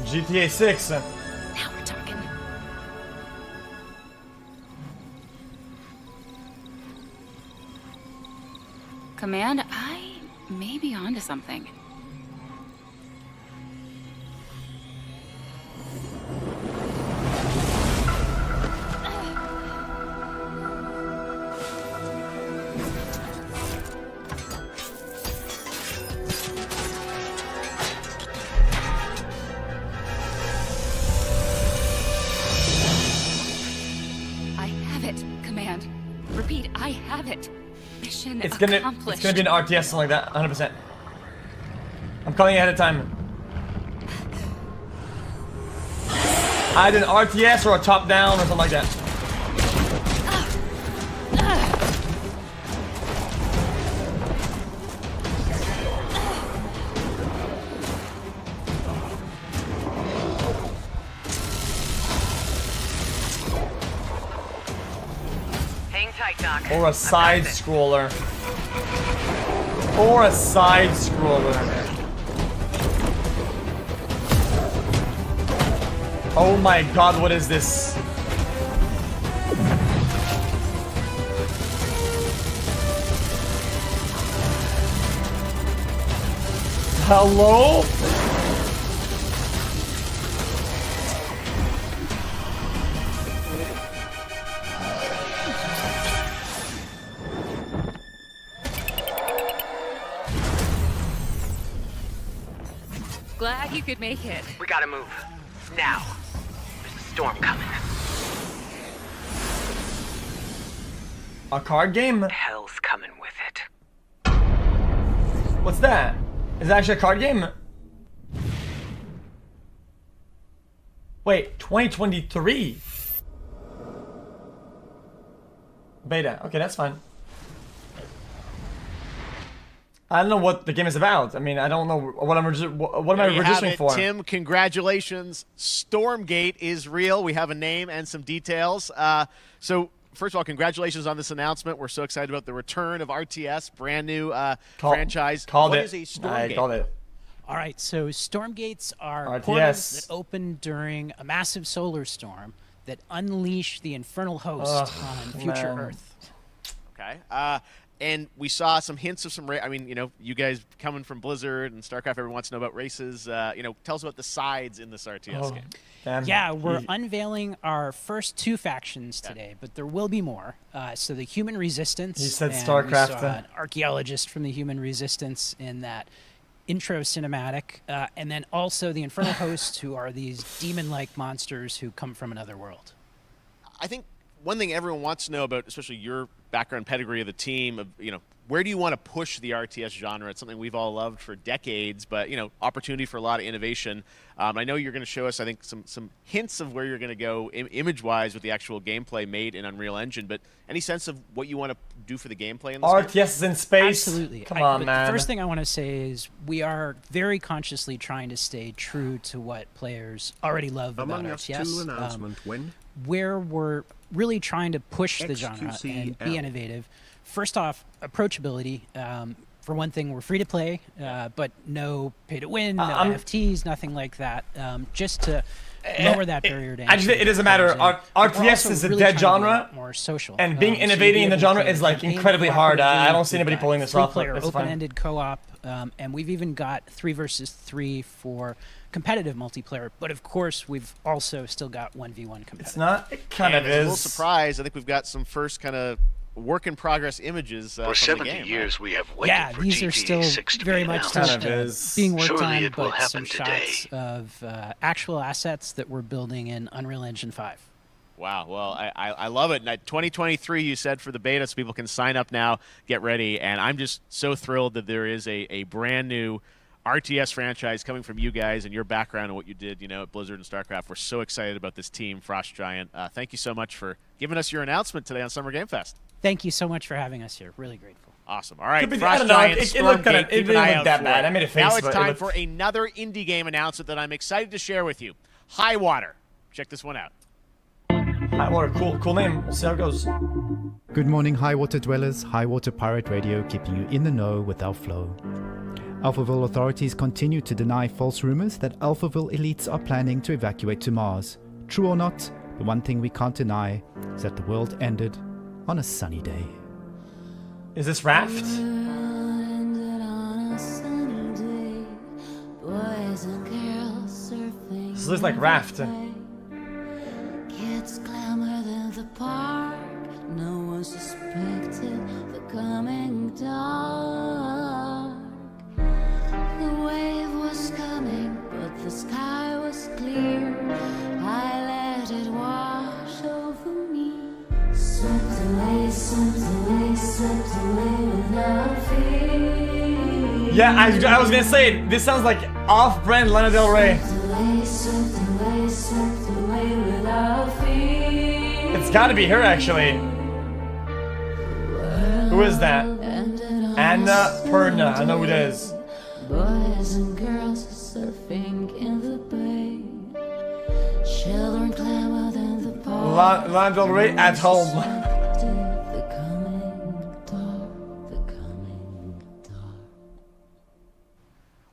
GTA 6. Now we're talking. Command, I may be onto something. Repeat, I have it. Mission accomplished. It's gonna be an RTS, something like that, 100%. I'm calling it ahead of time. Either an RTS or a top-down or something like that. Or a side scroller. Or a side scroller. Oh my god, what is this? Hello? Glad you could make it. We gotta move. Now. There's a storm coming. A card game? Hell's coming with it. What's that? Is it actually a card game? Wait, 2023? Beta. Okay, that's fine. I don't know what the game is about. I mean, I don't know what am I registering for? Tim, congratulations. Stormgate is real. We have a name and some details. So, first of all, congratulations on this announcement. We're so excited about the return of RTS, brand new franchise. What is a Stormgate? I called it. All right, so Stormgates are RTS. portals that open during a massive solar storm that unleash the infernal host on future Earth. Okay. And we saw some hints of some I mean, you know, you guys coming from Blizzard and StarCraft, everyone wants to know about races. You know, tell us about the sides in this RTS game. Damn. Yeah, we're unveiling our first 2 factions today, but there will be more. So the Human Resistance. He said and StarCraft. We saw an archaeologist from the Human Resistance in that intro cinematic, and then also the Infernal Hosts, who are these demon-like monsters who come from another world. I think one thing everyone wants to know about, especially your background pedigree of the team, of, you know, where do you want to push the RTS genre? It's something we've all loved for decades, but, you know, opportunity for a lot of innovation. I know you're going to show us, I think, some hints of where you're going to go image-wise with the actual gameplay made in Unreal Engine, but any sense of what you want to do for the gameplay in this RTS game? is in space? Absolutely. Come on, man. The first thing I want to say is we are very consciously trying to stay true to what players already love about RTS. Announcement when? Where we're really trying to push the genre XQC and be innovative. First off, approachability. For for one thing, we're free to play, but no pay to win, no NFTs, nothing like that. Just to lower that barrier to entry. It doesn't matter. RTS is a dead genre, more social. And being innovating in the genre is like incredibly hard. I don't see anybody pulling this off. Player, open-ended co-op, and we've even got 3 versus 3 for competitive multiplayer. But of course, we've also still got 1v1 competitive. It's not. It kind of is. A little surprise. I think we've got some first kind of work in progress images for from 70 the game, years right? we have waited for these are still very much being worked Surely on, it will but some happen today. shots of actual assets that we're building in Unreal Engine 5. Wow, well, I love it. 2023, you said, for the beta, so people can sign up now, get ready, and I'm just so thrilled that there is a brand new RTS franchise coming from you guys and your background and what you did, at Blizzard and StarCraft. We're so excited about this team, Frost Giant. Thank you so much for giving us your announcement today on Summer Game Fest. Thank you so much for having us here. Really grateful. Awesome. All right, Frost Giant, Stormgate, keep an eye out for it. I made a face. Now it's time for another indie game announcement that I'm excited to share with you. Highwater. Check this one out. Highwater, cool name. We'll see how it goes. Good morning, Highwater dwellers. Highwater Pirate Radio, keeping you in the know with our flow. Alphaville authorities continue to deny false rumors that Alphaville elites are planning to evacuate to Mars. True or not, the one thing we can't deny is that the world ended on a sunny day. Is this Raft? This looks like Raft. Kids clamored in the park. No one suspected the coming dark. The wave was coming, but the sky was clear. I let it wash over me. Swept away, swept away without fear. Yeah, I was gonna say, this sounds like off-brand Lana Del Rey. Swept away without fear. It's gotta be her, actually. Who is that? Anna Perna, I know who it is. Boys and girls surfing in the bay. Children clamored in the park. Lana Del Rey at home.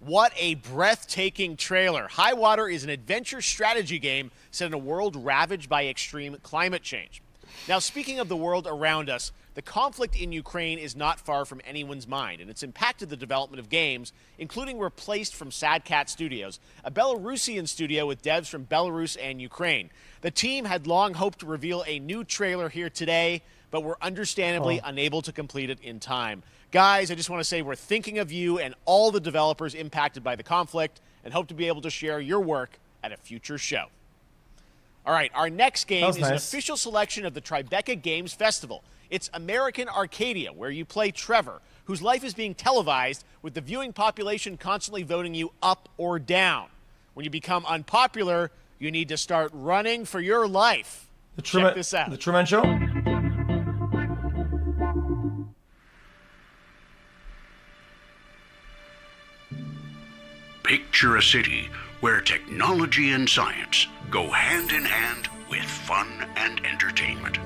What a breathtaking trailer. Highwater is an adventure strategy game set in a world ravaged by extreme climate change. Now, speaking of the world around us, the conflict in Ukraine is not far from anyone's mind, and it's impacted the development of games, including Replaced from Sad Cat Studios, a Belarusian studio with devs from Belarus and Ukraine. The team had long hoped to reveal a new trailer here today, but were understandably unable to complete it in time. Guys, I just want to say we're thinking of you and all the developers impacted by the conflict and hope to be able to share your work at a future show. All right, our next game is an official selection of the Tribeca Games Festival. It's American Arcadia, where you play Trevor, whose life is being televised with the viewing population constantly voting you up or down. When you become unpopular, you need to start running for your life. Check this out. The Truman Show? Picture a city where technology and science go hand in hand with fun and entertainment.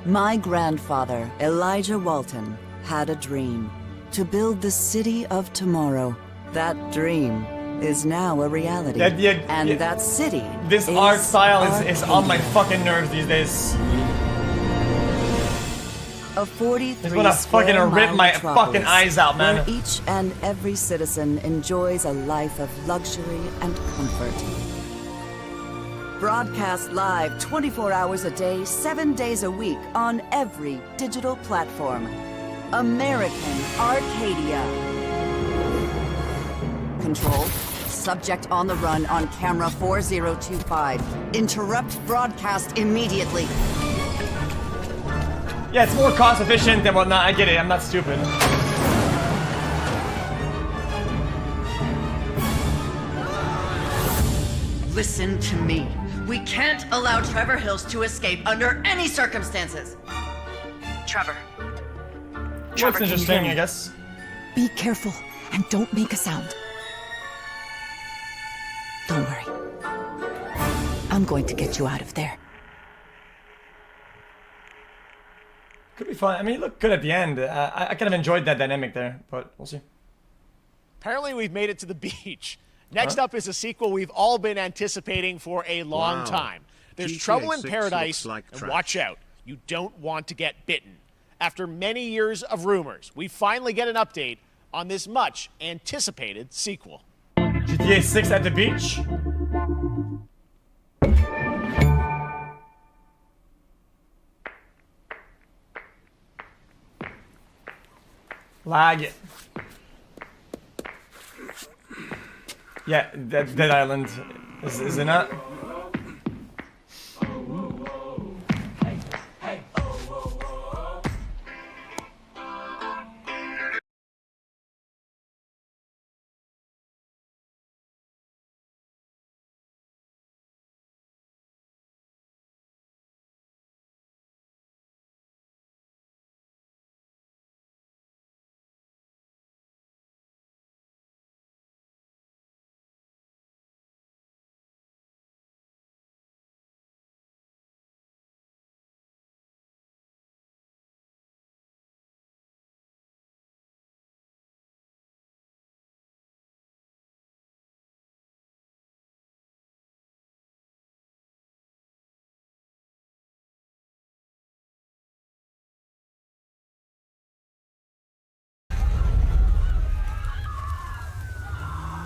My grandfather, Elijah Walton, had a dream to build the city of tomorrow. That dream is now a reality. That city. This art style is on my fucking nerves these days. A 43 It's gonna fucking rip my fucking eyes out, man. Where each and every citizen enjoys a life of luxury and comfort. Broadcast live 24 hours a day, 7 days a week on every digital platform. American Arcadia. Control. Subject on the run on camera 4025. Interrupt broadcast immediately. Yeah, it's more cost efficient and whatnot. I get it. I'm not stupid. Listen to me. We can't allow Trevor Hills to escape under any circumstances. Trevor. Looks interesting, I guess. Be careful and don't make a sound. Don't worry. I'm going to get you out of there. Could be fun. I mean, it looked good at the end. I kind of enjoyed that dynamic there, but we'll see. Apparently, we've made it to the beach. Next up is a sequel we've all been anticipating for a long time. There's GTA Trouble in 6 Paradise, looks like and trash. watch out. You don't want to get bitten. After many years of rumors, we finally get an update on this much-anticipated sequel. GTA 6 at the beach? Lag it. Yeah, Dead Island. Is it not?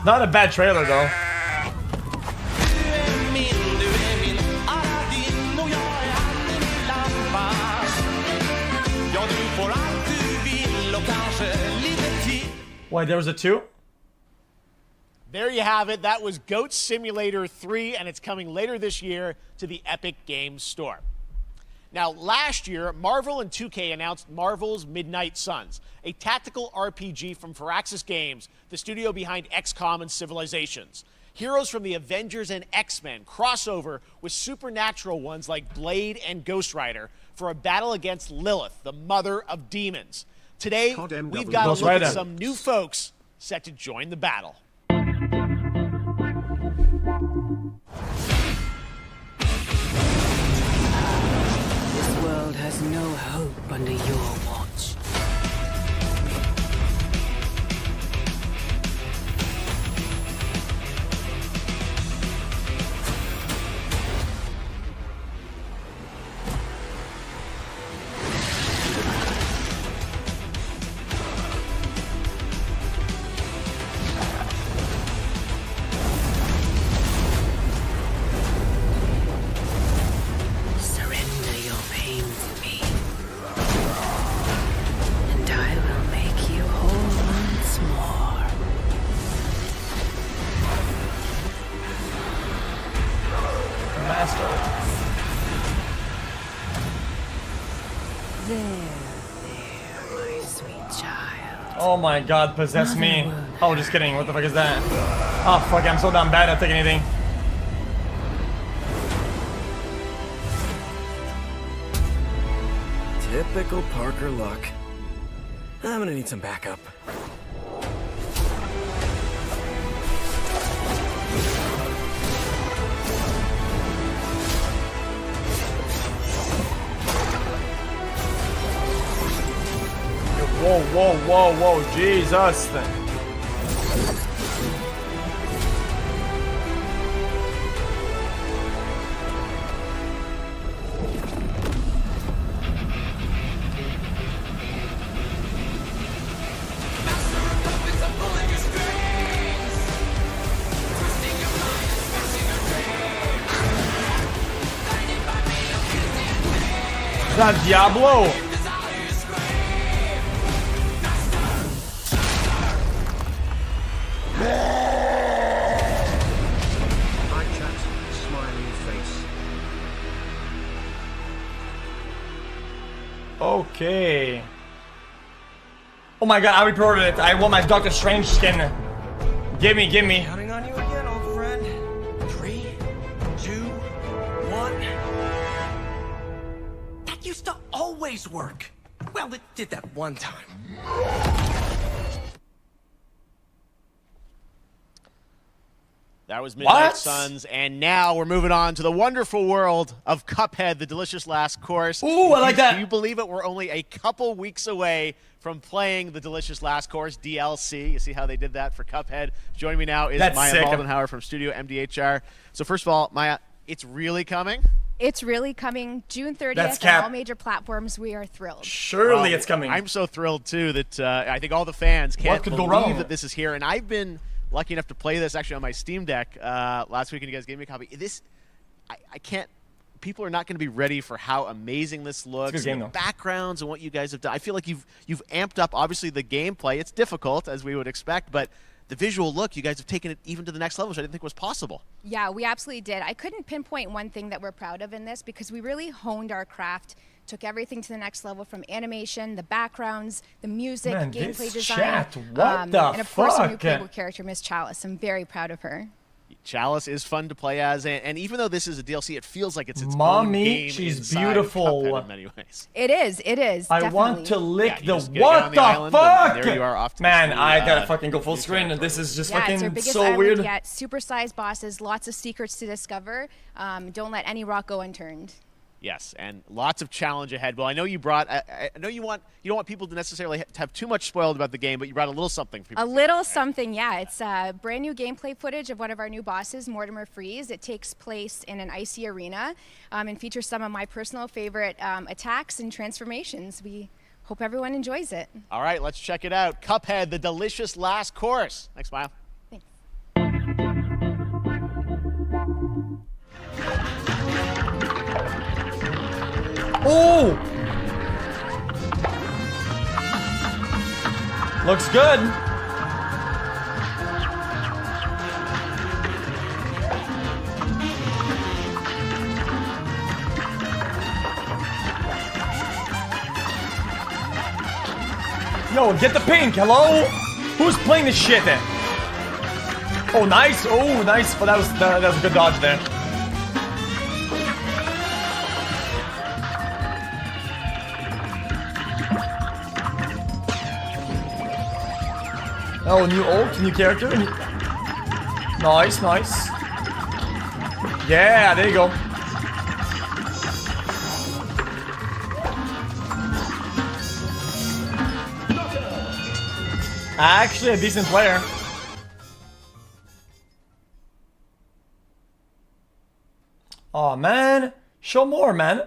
Not a bad trailer though. Why, there was a 2? There you have it. That was Goat Simulator 3, and it's coming later this year to the Epic Games Store. Now, last year, Marvel and 2K announced Marvel's Midnight Suns, a tactical RPG from Firaxis Games, the studio behind XCOM and Civilizations. Heroes from the Avengers and X-Men crossover with supernatural ones like Blade and Ghost Rider for a battle against Lilith, the mother of demons. Today, we've got a look at some new folks set to join the battle. This world has no hope under your watch. Oh my god, possess me. Oh, just kidding. What the fuck is that? Oh fuck, I'm so damn bad at taking anything. Typical Parker luck. I'm gonna need some backup. Whoa, whoa, whoa, whoa, Jesus. That Diablo. Okay. Oh my god, I reported it. I want my Doctor Strange skin. Give me, give me. Counting on you again, old friend. 3, 2, 1. That used to always work. Well, it did that one time. That was Midnight Suns, and now we're moving on to the wonderful world of Cuphead, the delicious last course. Ooh, I like that. Can you believe it? We're only a couple weeks away from playing the delicious last course DLC. You see how they did that for Cuphead? Joining me now is Maya Moldenhauer from Studio MDHR. So first of all, Maya, it's really coming? It's really coming June 30th on all major platforms. We are thrilled. Surely it's coming. I'm so thrilled, too, that I think all the fans can't believe that this is here. And I've been lucky enough to play this actually on my Steam Deck last week, and you guys gave me a copy. I can't. People are not going to be ready for how amazing this looks. It's a good game, the backgrounds and what you guys have done. I feel like you've amped up obviously the gameplay. It's difficult as we would expect, but the visual look, you guys have taken it even to the next level, which I didn't think was possible. Yeah, we absolutely did. I couldn't pinpoint one thing that we're proud of in this because we really honed our craft. Took everything to the next level from animation, the backgrounds, the music, gameplay design. Chat, what the and of course, our new playable character, Miss Chalice. I'm very proud of her. Chalice is fun to play as, and even though this is a DLC, it feels like it's its own Mommy, game. she's beautiful. Cuphead in many ways. It is. I definitely. want to lick Yeah, the what the fuck? There you are off to Man, the I gotta fucking go full screen, and this is just it's our fucking biggest so island weird. Yet. Supersized bosses, lots of secrets to discover. Don't let any rock go unturned. Yes, and lots of challenge ahead. Well, I know you brought. I know you don't want people to necessarily have too much spoiled about the game, but you brought a little something for people. A little something, yeah. It's brand new gameplay footage of one of our new bosses, Mortimer Freeze. It takes place in an icy arena and features some of my personal favorite attacks and transformations. We hope everyone enjoys it. All right, let's check it out. Cuphead, the delicious last course. Thanks, Smile. Thanks. Oh! Looks good. Yo, get the pink. Hello? Who's playing this shit then? Oh, nice. Oh, nice. But that was a good dodge there. Oh, new ult, new character. Nice, nice. Yeah, there you go. Actually, a decent player. Oh man, show more, man.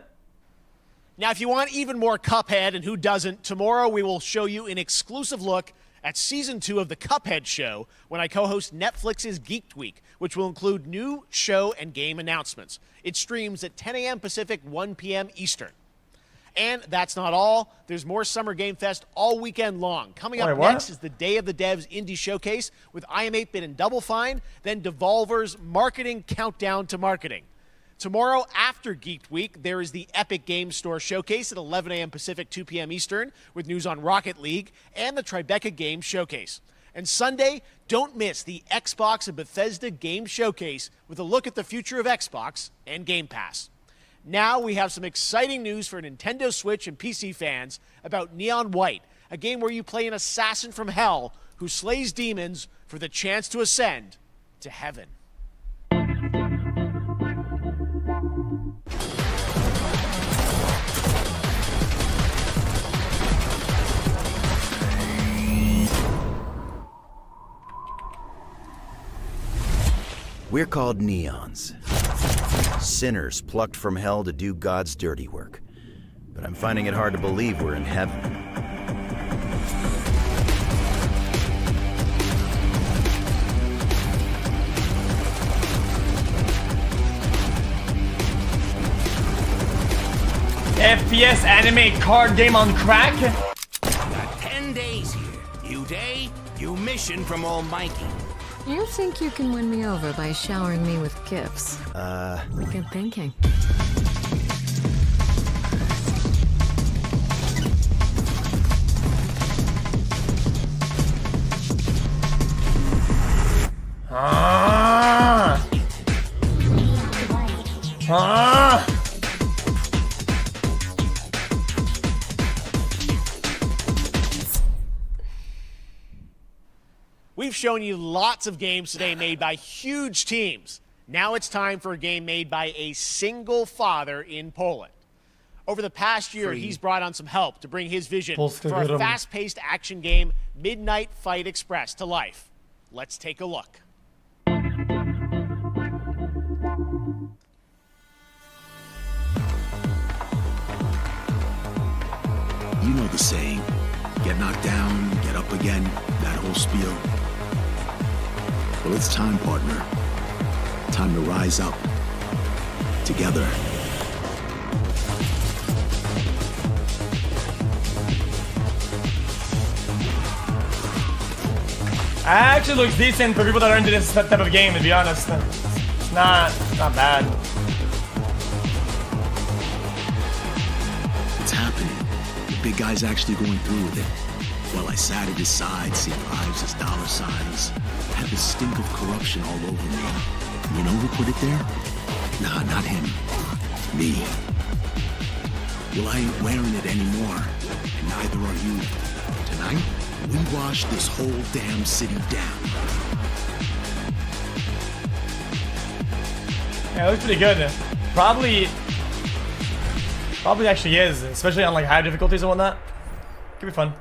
Now, if you want even more Cuphead, and who doesn't, tomorrow we will show you an exclusive look at Season 2 of the Cuphead Show when I co-host Netflix's Geeked Week, which will include new show and game announcements. It streams at 10 a.m. Pacific, 1 p.m. Eastern. And that's not all. There's more Summer Game Fest all weekend long. Coming up next is the Day of the Devs Indie Showcase with IM8-Bit and Double Fine, then Devolver's Marketing Countdown to Marketing. Tomorrow, after Geeked Week, there is the Epic Games Store Showcase at 11 a.m. Pacific, 2 p.m. Eastern, with news on Rocket League and the Tribeca Games Showcase. And Sunday, don't miss the Xbox and Bethesda Game Showcase with a look at the future of Xbox and Game Pass. Now we have some exciting news for Nintendo Switch and PC fans about Neon White, a game where you play an assassin from hell who slays demons for the chance to ascend to heaven. We're called Neons. Sinners plucked from hell to do God's dirty work. But I'm finding it hard to believe we're in heaven. FPS anime card game on crack? Got 10 days here. New day, new mission from Almighty. You think you can win me over by showering me with gifts? Good thinking. We've shown you lots of games today made by huge teams. Now it's time for a game made by a single father in Poland. Over the past year, he's brought on some help to bring his vision for a fast-paced action game, Midnight Fight Express, to life. Let's take a look. You know the saying, get knocked down, get up again, that whole spiel. Well, it's time, partner. Time to rise up. Together. Actually looks decent for people that are into this type of game, to be honest. It's not bad. It's happening. The big guy's actually going through with it. Well, I sat at his side, seeing lives as dollar signs. Had the stink of corruption all over me. You know who put it there? Nah, not him. Me. Well, I ain't wearing it anymore, and neither are you. Tonight, we wash this whole damn city down. Yeah, it looks pretty good. Probably actually is, especially on like higher difficulties and whatnot. Could be fun.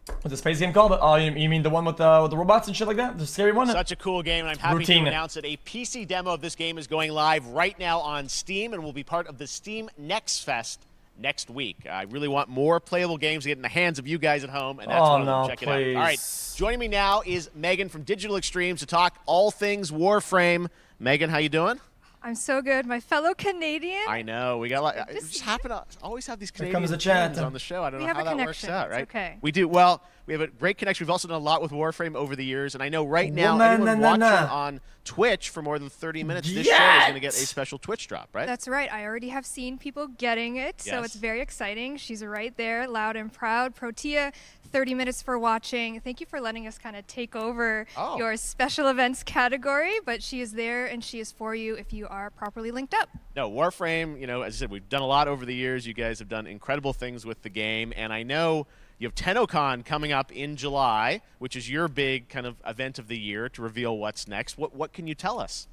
What's the space game called? Oh, you mean the one with the robots and shit like that? The scary one? Such a cool game, and I'm happy to announce that a PC demo of this game is going live right now on Steam and will be part of the Steam Next Fest next week. I really want more playable games to get in the hands of you guys at home, and that's one of them. Check it out. All right, joining me now is Megan from Digital Extremes to talk all things Warframe. Megan, how you doing? I'm so good, my fellow Canadian. I know, we got a lot. It just happen to always have these Canadian comes the chat on the show. I don't know how that works out, right? Okay. We do. Well, we have a great connection. We've also done a lot with Warframe over the years, and I know right now anyone watching on Twitch for more than 30 minutes, this show is going to get a special Twitch drop, right? That's right. I already have seen people getting it, so it's very exciting. She's right there, loud and proud. Protea, 30 minutes for watching. Thank you for letting us kind of take over your special events category, but she is there and she is for you if you are properly linked up. No, Warframe, you know, as I said, we've done a lot over the years. You guys have done incredible things with the game, and I know you have TennoCon coming up in July, which is your big kind of event of the year to reveal what's next. What can you tell us?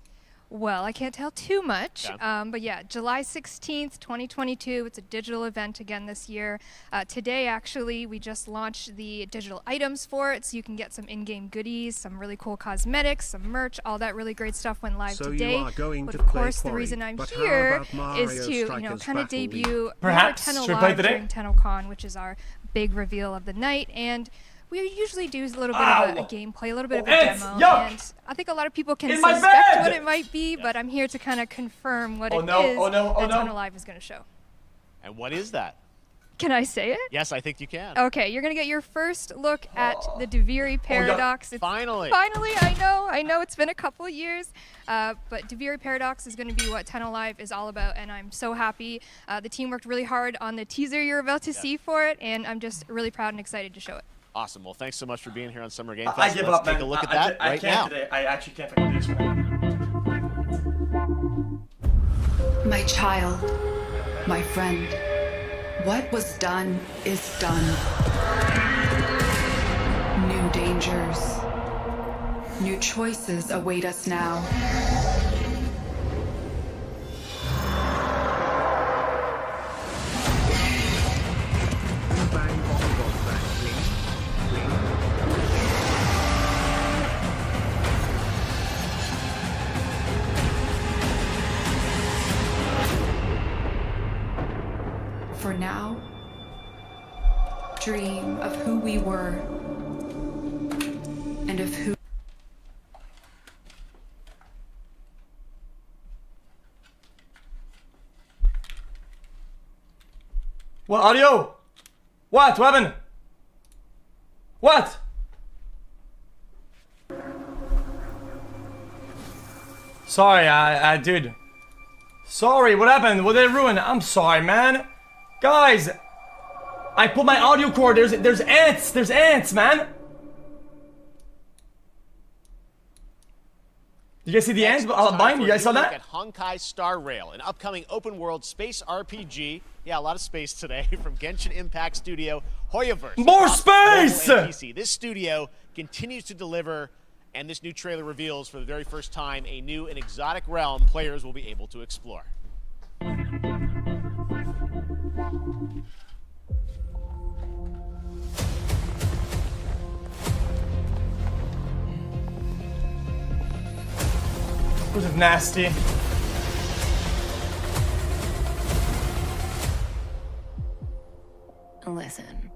Well, I can't tell too much, but yeah, July 16th, 2022, it's a digital event again this year. Today, actually, we just launched the digital items for it, so you can get some in-game goodies, some really cool cosmetics, some merch, all that really great stuff went live today. You are going but to of play course, Quarry, the reason I'm but here Mario is to, kind of debut Perhaps. Tenno Should we play Live today? during TennoCon, which is our big reveal of the night, and we usually do a little bit of a gameplay, a little bit of a demo, and I think a lot of people can suspect what it might be, but I'm here to kind of confirm what it is that Tenno Live is going to show. And what is that? Can I say it? Yes, I think you can. Okay, you're going to get your first look at the Duviri Paradox. Finally. Finally, I know it's been a couple of years, but Duviri Paradox is going to be what Tenno Live is all about, and I'm so happy. The team worked really hard on the teaser you're about to see for it, and I'm just really proud and excited to show it. Awesome. Well, thanks so much for being here on Summer Game Fest. I give up, man. Take a look at that I right can't now. today. I actually can't. I can do this one. My child, my friend, what was done is done. New dangers, new choices await us now. For now, dream of who we were and of who. What audio? What happened? What? Sorry, dude. Sorry, what happened? What did I ruin? I'm sorry, man. Guys, I pulled my audio cord. There's ants. There's ants, man. You guys see the end behind? You guys saw that? At Honkai StarRail, an upcoming open-world space RPG. Yeah, a lot of space today from Genshin Impact studio Hoyoverse. More space! This studio continues to deliver, and this new trailer reveals for the very first time a new and exotic realm players will be able to explore. Was it nasty? Listen.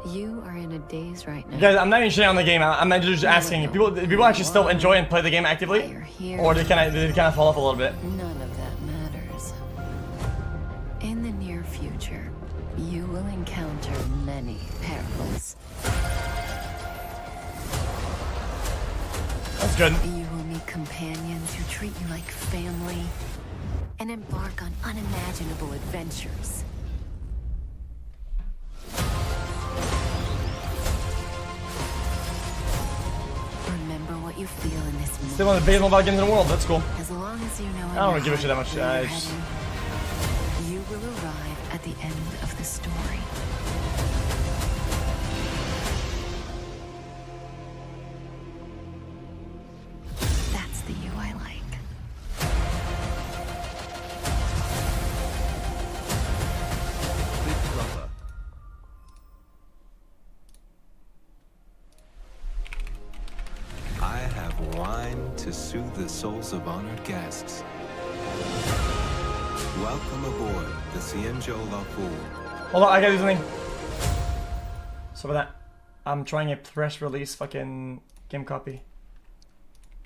You are in a daze right now. Guys, I'm not even shitting on the game. I'm not just asking. People actually still enjoy and play the game actively? Or did it kind of fall off a little bit? None of that matters. In the near future, you will encounter many perils. That's good. You will meet companions who treat you like family and embark on unimaginable adventures. Remember what you feel in this moment. Still one of the best mobile games in the world. That's cool. As long as you know I don't really give a shit that much. You will arrive at the end of the story. That's the you I like. Big Brother. I have wine to soothe the souls of honored guests. Welcome aboard the Cienjo La Fool. Hold on, I gotta do something. So for that, I'm trying a press release fucking game copy.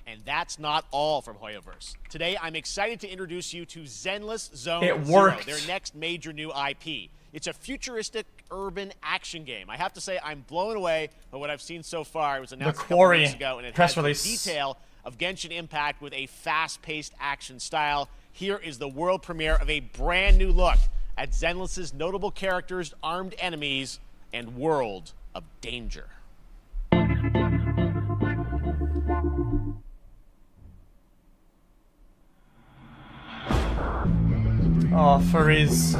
And that's not all from Hoyoverse. Today, I'm excited to introduce you to Zenless Zone It Zero, worked. their next major new IP. It's a futuristic urban action game. I have to say, I'm blown away by what I've seen so far. It was announced a couple Quarry weeks ago, and it press has release. the detail of Genshin Impact with a fast-paced action style. Here is the world premiere of a brand new look at Zenless's notable characters, armed enemies, and world of danger. Oh, furries.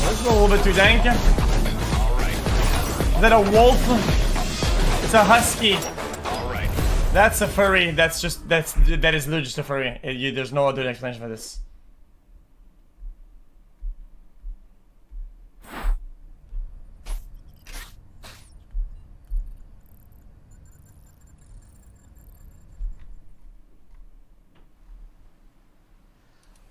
That's a little bit too dank. Is that a wolf? It's a husky. That's a furry. That is literally just a furry. There's no other explanation for this.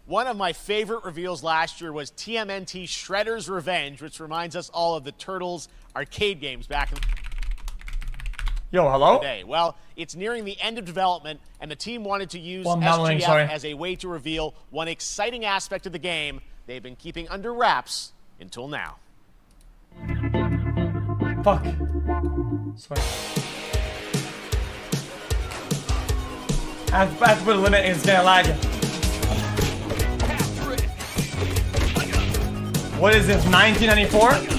One of my favorite reveals last year was TMNT Shredder's Revenge, which reminds us all of the Turtles arcade games back in Yo, hello? Today. Well, it's nearing the end of development, and the team wanted to use SGF as a way to reveal one exciting aspect of the game they've been keeping under wraps until now. Fuck. Sorry. I have to put a limit, it's gonna lag. What is this, 1994?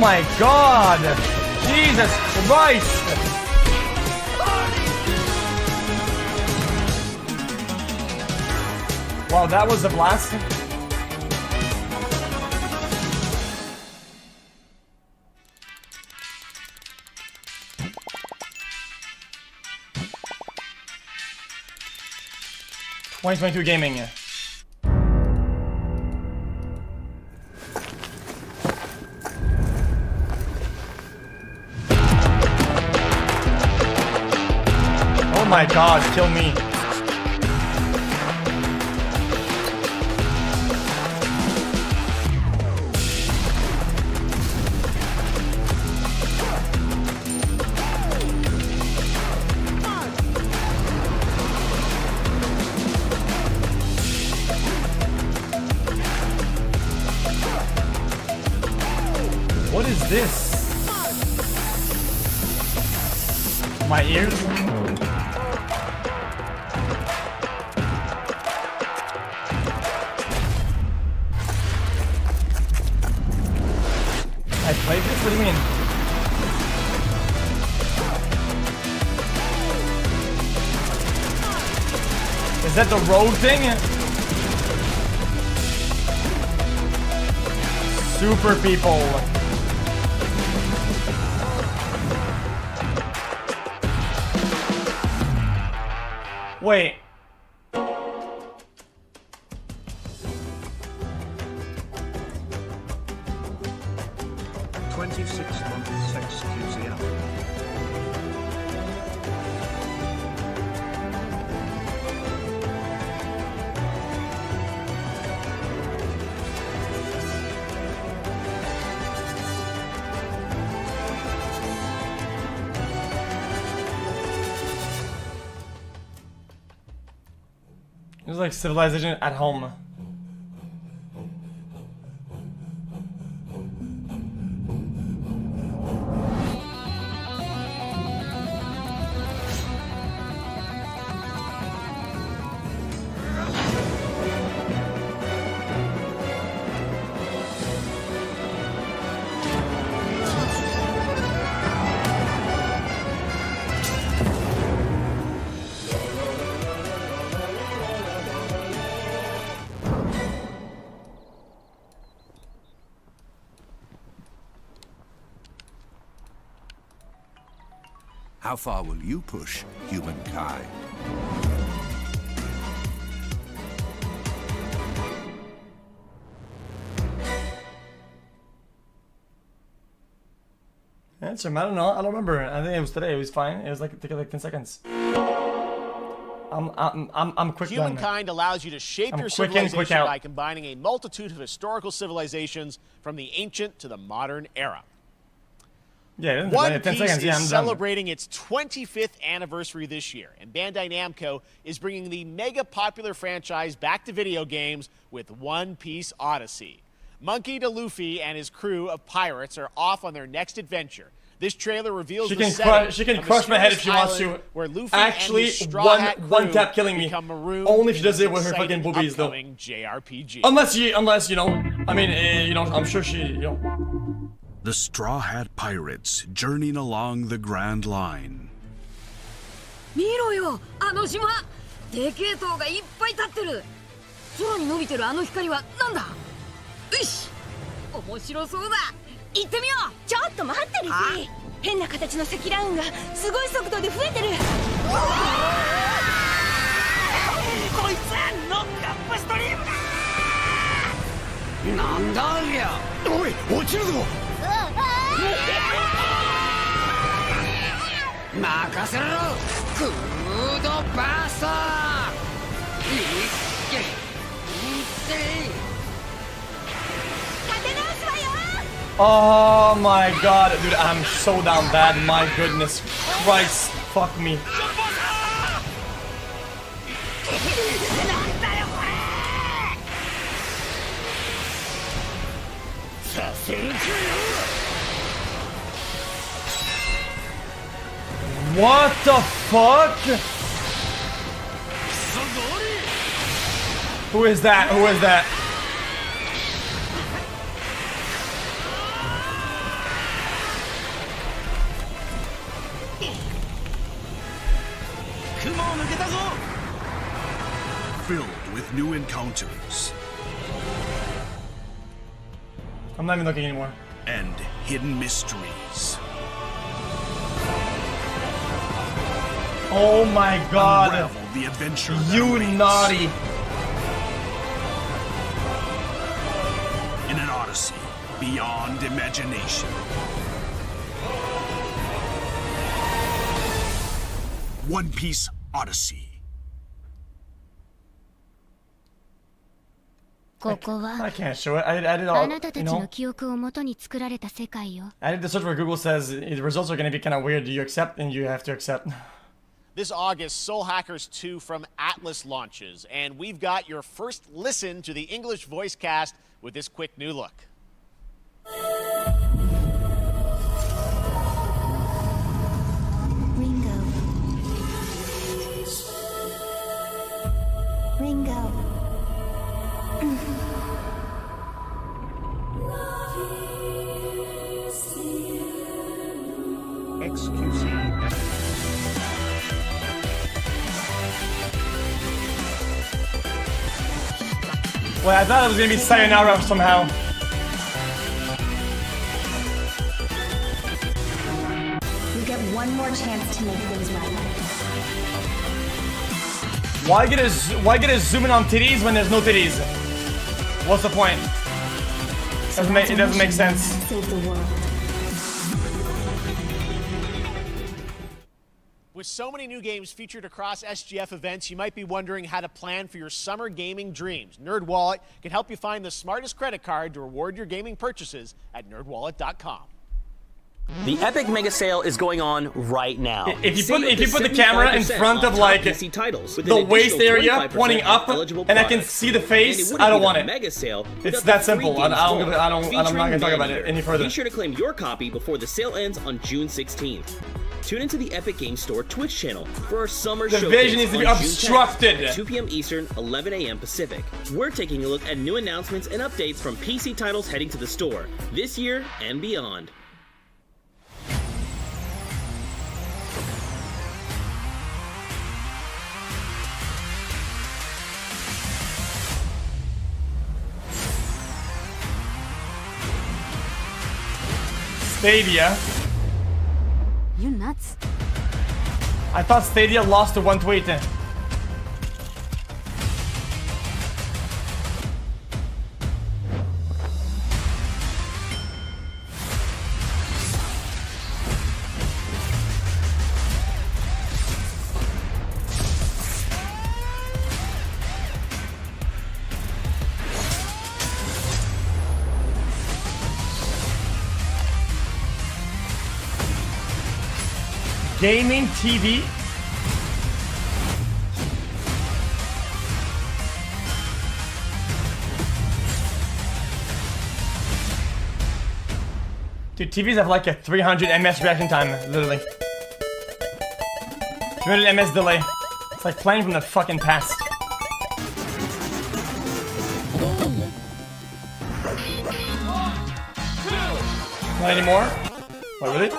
my god! Jesus Christ! Wow, that was a blast. $2022 gaming. Oh my god, kill me. What is this? My ears? I played this? What do you mean? Is that the road thing? Super people. Wait. 26 months XQc up. It was like Civilization at home. How far will you push, Humankind? Answer, I don't know. I don't remember. I think it was today. It was fine. It was like, take like 10 seconds. I'm quick. Humankind allows you to shape your civilization by combining a multitude of historical civilizations from the ancient to the modern era. Yeah, One Piece is celebrating its 25th anniversary this year, and Bandai Namco is bringing the mega popular franchise back to video games with One Piece Odyssey. Monkey D. Luffy and his crew of pirates are off on their next adventure. This trailer reveals she the can crush my head if she wants to. Where Luffy actually, and his Straw Hat one tap killing me. Only if she does it with her fucking boobies, though. JRPG. Unless you know, I mean, you know, I'm sure she, you know. The Straw Hat Pirates journeying along the Grand Line. 見ろよ、あの島。でけえ塔がいっぱい立ってる。空に伸びてるあの光はなんだ。よし、面白そうだ。行ってみよう。ちょっと待ってるし。変な形の積乱雲がすごい速度で増えてる。こいつはノックアップストリームだ。なんだありゃ。おい、落ちるぞ。任せろ、クードバースト。いけ、いって。立て直すわよ。Oh my god, dude, I'm so down bad. My goodness Christ, fuck me. What the fuck? Who is that? Who is that? Filled with new encounters. I'm not even looking anymore. And hidden mysteries. Oh my god. Unravel the adventure. You naughty. In an odyssey beyond imagination. One Piece Odyssey. I can't show it. I did all, you know. I did the search where Google says the results are going to be kind of weird. Do you accept? And you have to accept. This August, Soul Hackers 2 from Atlas launches, and we've got your first listen to the English voice cast with this quick new look. Ringo. XQC. Well, I thought it was gonna be Sayonara somehow. You get one more chance to make things right. Why get a zoom in on titties when there's no titties? What's the point? It doesn't make sense. Save the world. With so many new games featured across SGF events, you might be wondering how to plan for your summer gaming dreams. NerdWallet can help you find the smartest credit card to reward your gaming purchases at nerdwallet.com. The Epic Mega Sale is going on right now. If you put the camera in front of like the waist area pointing up, and I can see the face, I don't want it. Mega Sale. It's that simple. I'm not gonna talk about it any further. Be sure to claim your copy before the sale ends on June 16th. Tune into the Epic Games Store Twitch channel for our summer showcase. The vision needs to be obstructed. 10th, 2 p.m. Eastern, 11 a.m. Pacific. We're taking a look at new announcements and updates from PC titles heading to the store this year and beyond. Stadia. You nuts? I thought Stadia lost to 1 tweet. Gaming TV. Dude, TVs have like a 300 ms reaction time, literally. 300 ms delay. It's like playing from the fucking past. Not anymore? What, really?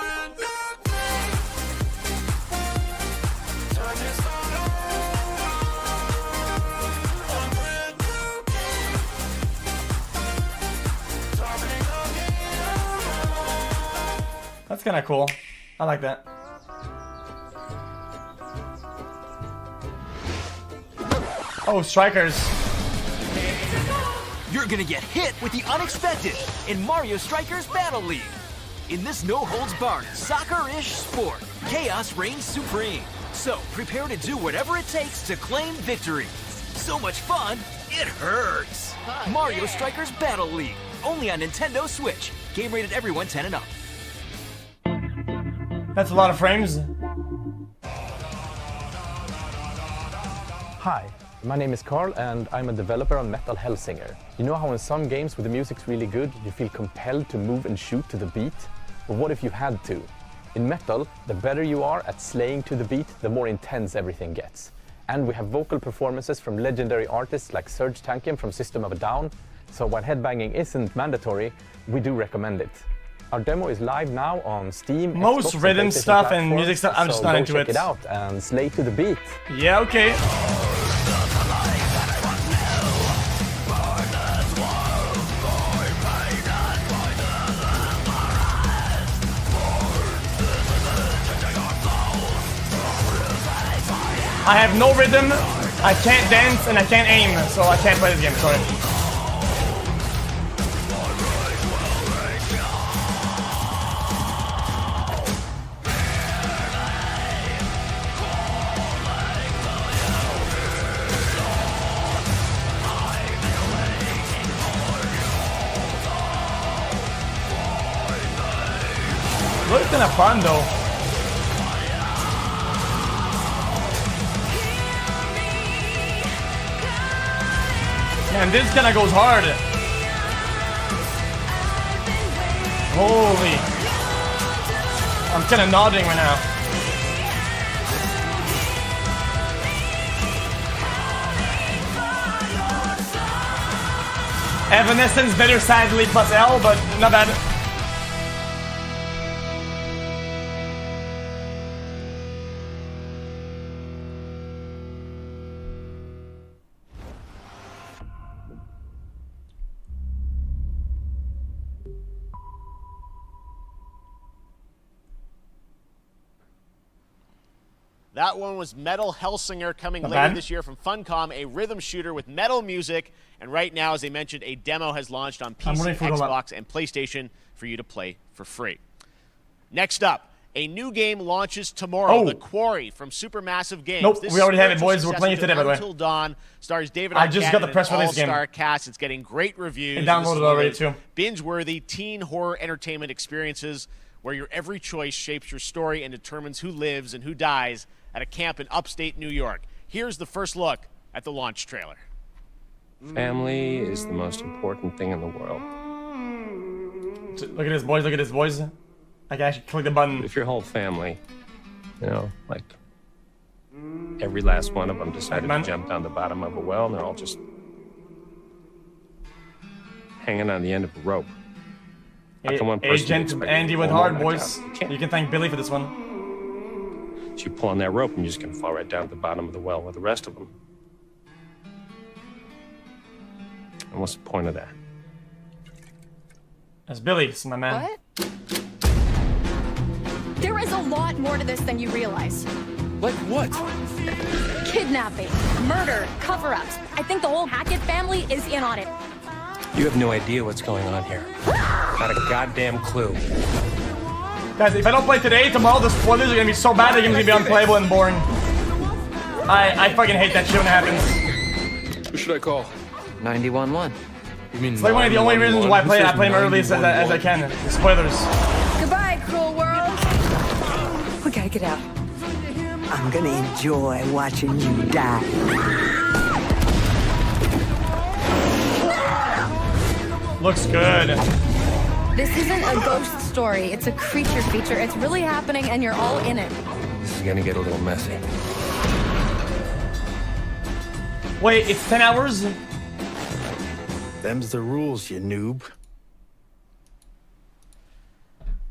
That's kind of cool. I like that. Oh, strikers. You're gonna get hit with the unexpected in Mario Strikers Battle League. In this no-holds-barred, soccer-ish sport, chaos reigns supreme. So prepare to do whatever it takes to claim victory. So much fun, it hurts. Mario Strikers Battle League, only on Nintendo Switch. Game rated everyone 10 and up. That's a lot of frames. Hi, my name is Carl and I'm a developer on Metal Hellsinger. You know how in some games where the music's really good, you feel compelled to move and shoot to the beat? But what if you had to? In Metal, the better you are at slaying to the beat, the more intense everything gets. And we have vocal performances from legendary artists like Serge Tankian from System of a Down, so while headbanging isn't mandatory, we do recommend it. Our demo is live now on Steam. Most Xbox, rhythm and stuff PlayStation and music stuff, I'm just not into check it. it out and slay to the beat. Yeah, okay. I have no rhythm, I can't dance, and I can't aim, so I can't play this game, sorry. Looks kinda fun though. Man, this kinda goes hard. Holy. I'm kinda nodding right now. Evanescence better sadly plus L, but not bad. That one was Metal Hellsinger, coming Not later bad. this year from Funcom, a rhythm shooter with metal music. And right now, as I mentioned, a demo has launched on I'm PC, waiting for it all Xbox, and PlayStation for you to play for free. Next up, a new game launches tomorrow, Oh. The Quarry from Supermassive Games. Nope, This we already have it, spiritual boys. We're successor playing it to today, by the way. Until Dawn stars David I just Arquette got the and press an release game. all-star cast. It's getting great reviews. And This downloaded is it already, one of those too. binge-worthy teen horror entertainment experiences where your every choice shapes your story and determines who lives and who dies at a camp in upstate New York. Here's the first look at the launch trailer. Family is the most important thing in the world. Look at this, boys. Look at this, boys. I can actually click the button. If your whole family, you know, like every last one of them decided to jump down the bottom of a well, and they're all just hanging on the end of a rope. How come one person Agent expects Andy to went fall hard, back boys. out? You can thank Billy for this one. So you pull on that rope, and you're just gonna fall right down to the bottom of the well with the rest of them. And what's the point of that? That's Billy, this is my man. What? There is a lot more to this than you realize. Like what? Kidnapping, murder, cover-ups. I think the whole Hackett family is in on it. You have no idea what's going on here. Not a goddamn clue. Guys, if I don't play today, tomorrow the spoilers are gonna be so bad the game's gonna be unplayable and boring. I fucking hate that shit when it happens. Who should I call? 91-1. You mean It's like one of the only reasons why I play them early as I can. Spoilers. Goodbye, cruel world. We gotta get out. I'm gonna enjoy watching you die. Looks good. This isn't a ghost story. It's a creature feature. It's really happening, and you're all in it. This is gonna get a little messy. Wait, it's 10 hours? Them's the rules, you noob.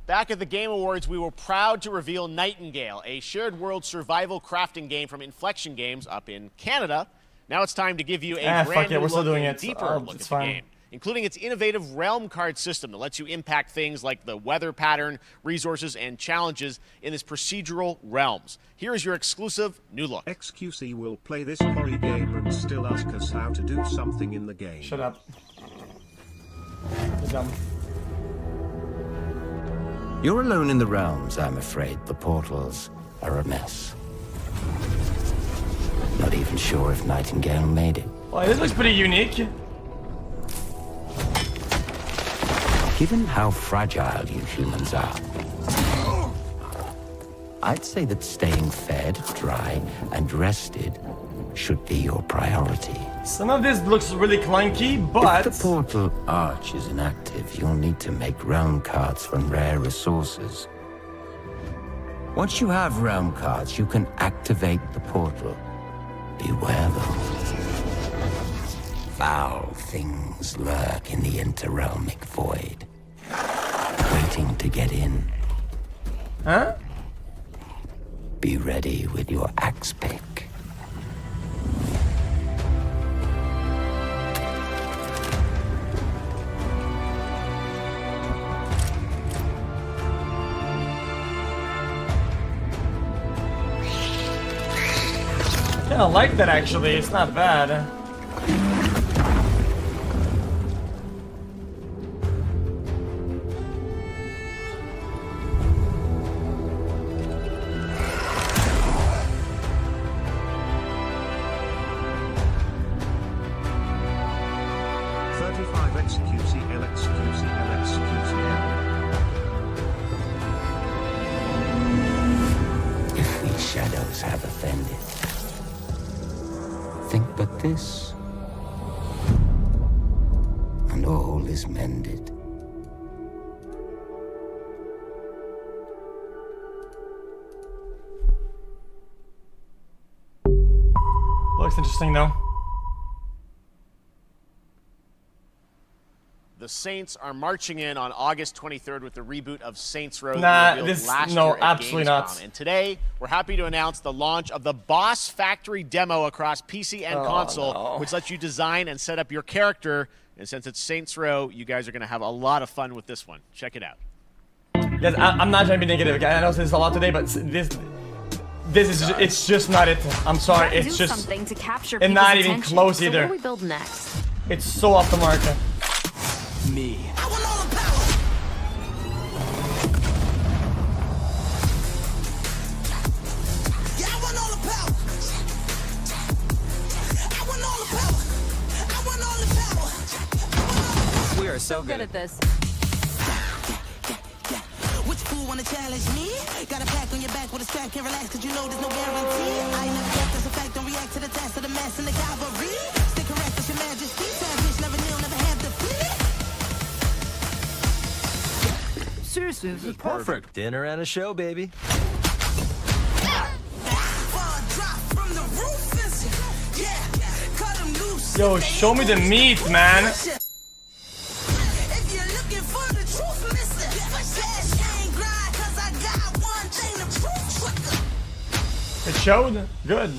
Back at the Game Awards, we were proud to reveal Nightingale, a shared world survival crafting game from Inflection Games up in Canada. Now it's time to give you a brand fuck it, new we're still look doing and it. deeper look at It's the fine. game, including its innovative realm card system that lets you impact things like the weather pattern, resources, and challenges in this procedural realms. Here is your exclusive new look. XQC will play this Quarry game and still ask us how to do something in the game. Shut up. You're dumb. You're alone in the realms, I'm afraid. The portals are a mess. Not even sure if Nightingale made it. Well, this looks pretty unique. Given how fragile you humans are, I'd say that staying fed, dry, and rested should be your priority. Some of this looks really clunky, but... If the portal arch is inactive, you'll need to make realm cards from rare resources. Once you have realm cards, you can activate the portal. Beware, though. Foul things lurk in the interrealmic void, waiting to get in. Huh? Be ready with your axe pick. Yeah, I like that actually. It's not bad. XQC LXQC LXQC If these shadows have offended, think but this, and all is mended. Looks interesting though. The Saints are marching in on August 23rd with the reboot of Saints Row. Nah, revealed this last no, year at absolutely Gamescom. not. And today, we're happy to announce the launch of the Boss Factory demo across PC and console, which lets you design and set up your character. And since it's Saints Row, you guys are going to have a lot of fun with this one. Check it out. Guys, I'm not trying to be negative. I know this is a lot today, but this is it's just not it. I'm sorry, it's just something to capture and not people's even attention. close So either. what do we build next? It's so off the market. Me. We are so good at this. Which fool wanna challenge me? Got a pack on your back with a strap, can't relax cause you know there's no guarantee. I ain't never got this effect, don't react to the task of the mass and the cavalry. Stay correct with your majesty, savage, never kneel, never have defeat. Seriously, this is perfect. Dinner and a show, baby. Yo, show me the meat, man. It showed? Good.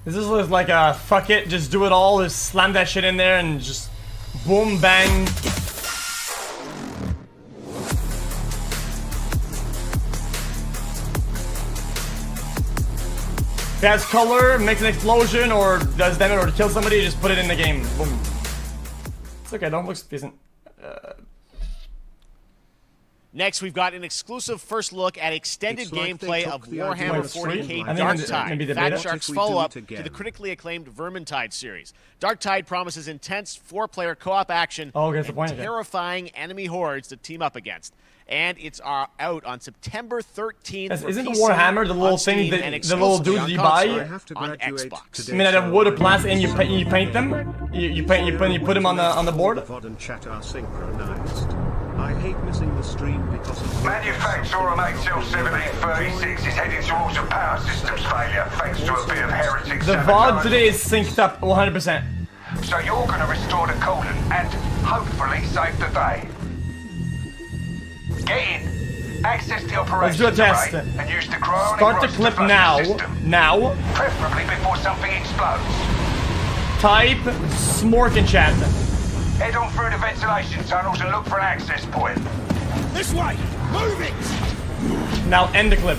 This is like a fuck it, just do it all, just slam that shit in there and just boom bang. If it has color, makes an explosion, or does damage or kill somebody, just put it in the game. Boom. It's okay, don't look decent. Next, we've got an exclusive first look at extended gameplay of Warhammer 40k Darktide, Fat Shark's follow-up to the critically acclaimed Vermintide series. Darktide promises intense 4-player co-op action and terrifying enemy hordes to team up against. And it's out on September 13th for Isn't PC, Warhammer the little thing that the little dudes you buy? on Xbox. I mean, out of wood or plastic, and you paint them. You put them on the board. and chat are synchronized. I hate missing the stream because of Manufacturer of HL1736 is heading towards a power systems failure thanks to a bit of heretic The VOD today is synced up 100%. So you're going to restore the coolant and hopefully save the day. Get in, access the Let's do a operations test. array and use the cryonic Start the rods clip to flood now. the system. Now. Preferably before something explodes. Type Smork in chat. Head on through the ventilation tunnels and look for an access point. This way! Move it! Now end the clip.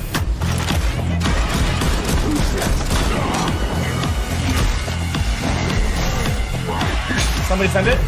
Somebody send it?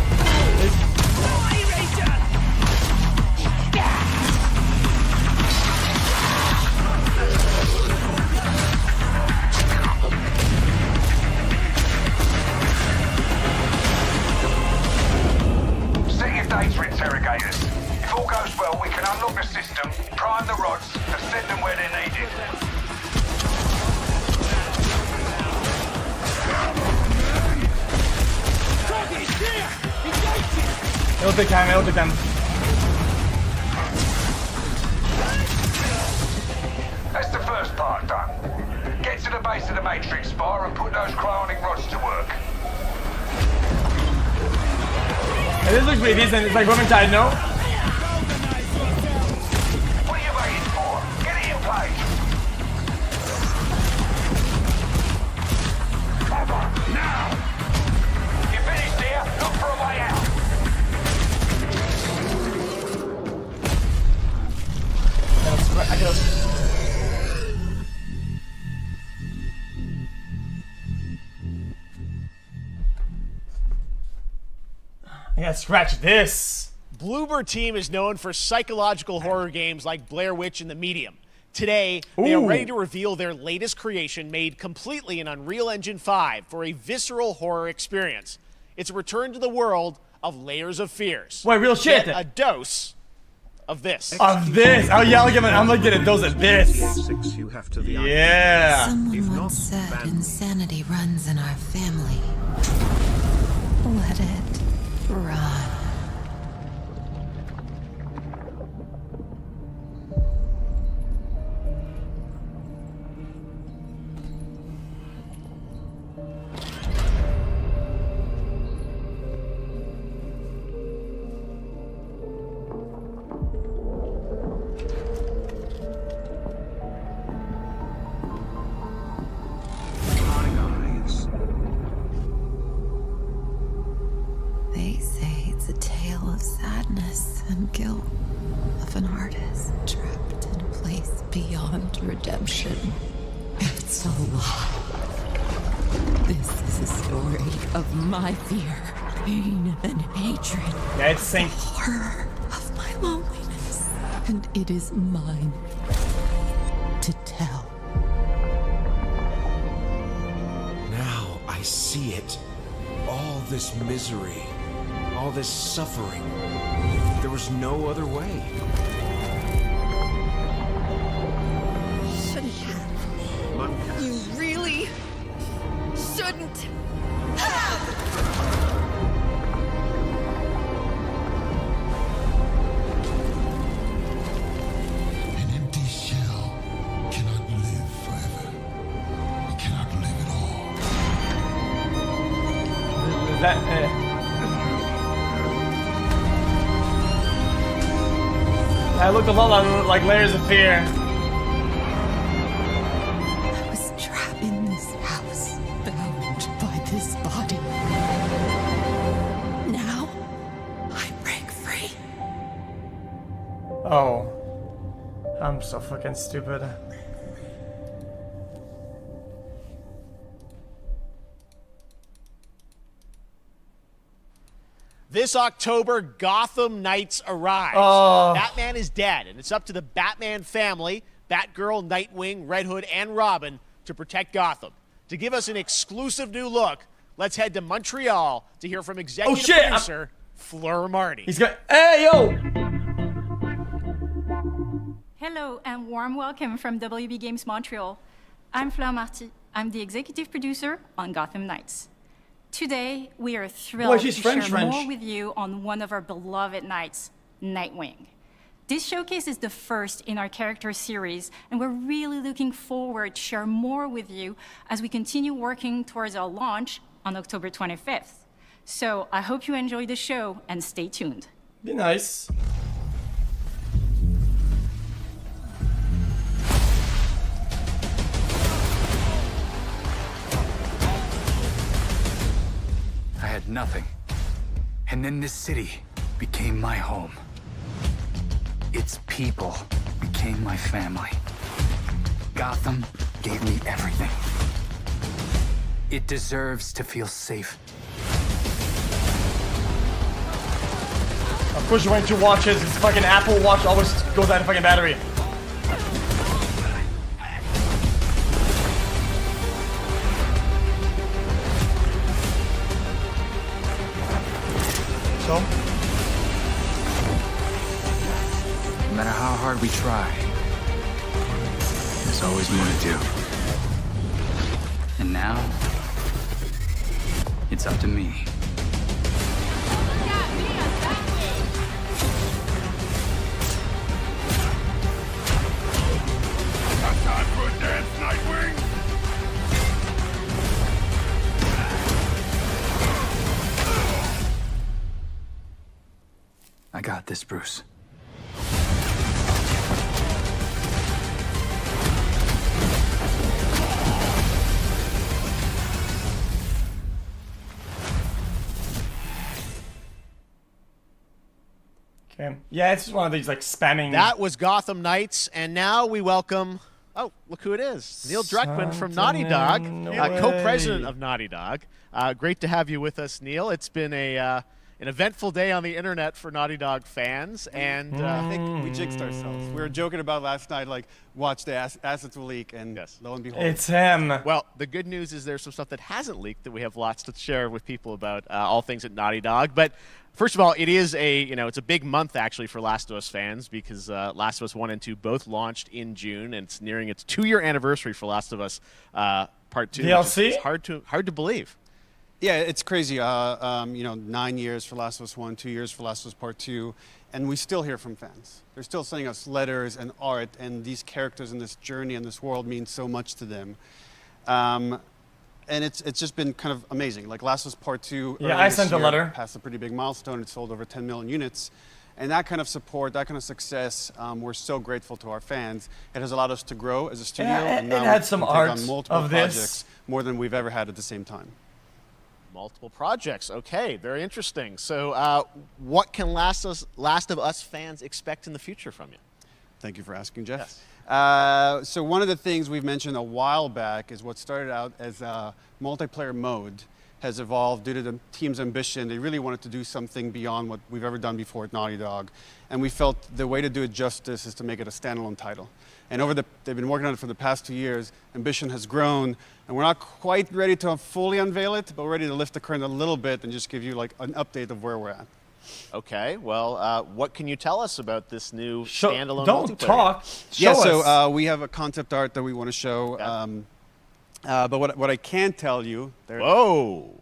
It'll take time, it'll take time. That's the first part done. Get to the base of the Matrix Spire and put those cryonic rods to work. Hey, this looks pretty decent. It's like Vermintide, no? What are you waiting for? Get it in place. Now! You finished here? Look for a way out. I can... I gotta scratch this. Bloober Team is known for psychological horror games like Blair Witch and The Medium. Today, they are ready to reveal their latest creation made completely in Unreal Engine 5 for a visceral horror experience. It's a return to the world of Layers of Fears. Wait, real shit. Get a dose of this. Of this? Oh yeah, I'm gonna get a dose of this. Yeah. Someone once said insanity runs in our family. Let it run. They say it's a tale of sadness and guilt of an artist trapped in a place beyond redemption. It's a lie. This is a story of my fear, pain, and hatred. Yeah, it's the horror of my loneliness. And it is mine to tell. Now I see it. All this misery. All this suffering. There was no other way. Shouldn't have. You really shouldn't have. An empty shell cannot live forever. It cannot live at all. That, I looked a lot like Layers of Fear. I was trapped in this house, bound by this body. Now, I break free. Oh. I'm so fucking stupid. This October, Gotham Knights arrives. Oh. Batman is dead, and it's up to the Batman family, Batgirl, Nightwing, Red Hood, and Robin to protect Gotham. To give us an exclusive new look, let's head to Montreal to hear from executive producer Fleur Marty. He's got. Hey, yo! Hello and warm welcome from WB Games Montreal. I'm Fleur Marty. I'm the executive producer on Gotham Knights. Today, we are thrilled to share more with you on one of our beloved knights, Nightwing. This showcase is the first in our character series, and we're really looking forward to share more with you as we continue working towards our launch on October 25th. So I hope you enjoy the show and stay tuned. Be nice. I had nothing. And then this city became my home. Its people became my family. Gotham gave me everything. It deserves to feel safe. Of course you went to watches. This fucking Apple Watch always goes out of fucking battery. So? No matter how hard we try, there's always more to do. And now, it's up to me. Time for a dance, Nightwing? I got this, Bruce. Okay. Yeah, it's just one of these like spamming. That was Gotham Knights, and now we welcome. Oh, look who it is! Neil Druckmann from Naughty Dog, co-president of Naughty Dog. Great to have you with us, Neil. It's been an eventful day on the internet for Naughty Dog fans, and I think we jinxed ourselves. We were joking about last night, like, watch the assets will leak, and lo and behold. It's him. Well, the good news is there's some stuff that hasn't leaked that we have lots to share with people about all things at Naughty Dog. But first of all, it is it's a big month actually for Last of Us fans because Last of Us 1 and 2 both launched in June, and it's nearing its 2-year anniversary for Last of Us Part 2. DLC? It's hard to believe. Yeah, it's crazy. 9 years for Last of Us 1, 2 years for Last of Us Part 2, and we still hear from fans. They're still sending us letters and art, and these characters in this journey and this world mean so much to them. And it's just been kind of amazing. Like Last of Us Part 2, yeah, I sent a letter. Passed a pretty big milestone. It sold over 10 million units. And that kind of support, that kind of success, we're so grateful to our fans. It has allowed us to grow as a studio. Yeah, and now it had some art on multiple of projects, this. more than we've ever had at the same time. Multiple projects. Okay, very interesting. So what can Last of Us fans expect in the future from you? Thank you for asking, Jeff. Yes. So one of the things we've mentioned a while back is what started out as a multiplayer mode has evolved due to the team's ambition. They really wanted to do something beyond what we've ever done before at Naughty Dog. And we felt the way to do it justice is to make it a standalone title. And they've been working on it for the past 2 years. Ambition has grown, and we're not quite ready to fully unveil it, but we're ready to lift the curtain a little bit and just give you like an update of where we're at. Okay, well, what can you tell us about this new standalone Don't multiplayer? talk. Yeah, Show us. so we have a concept art that we want to show. But what I can tell you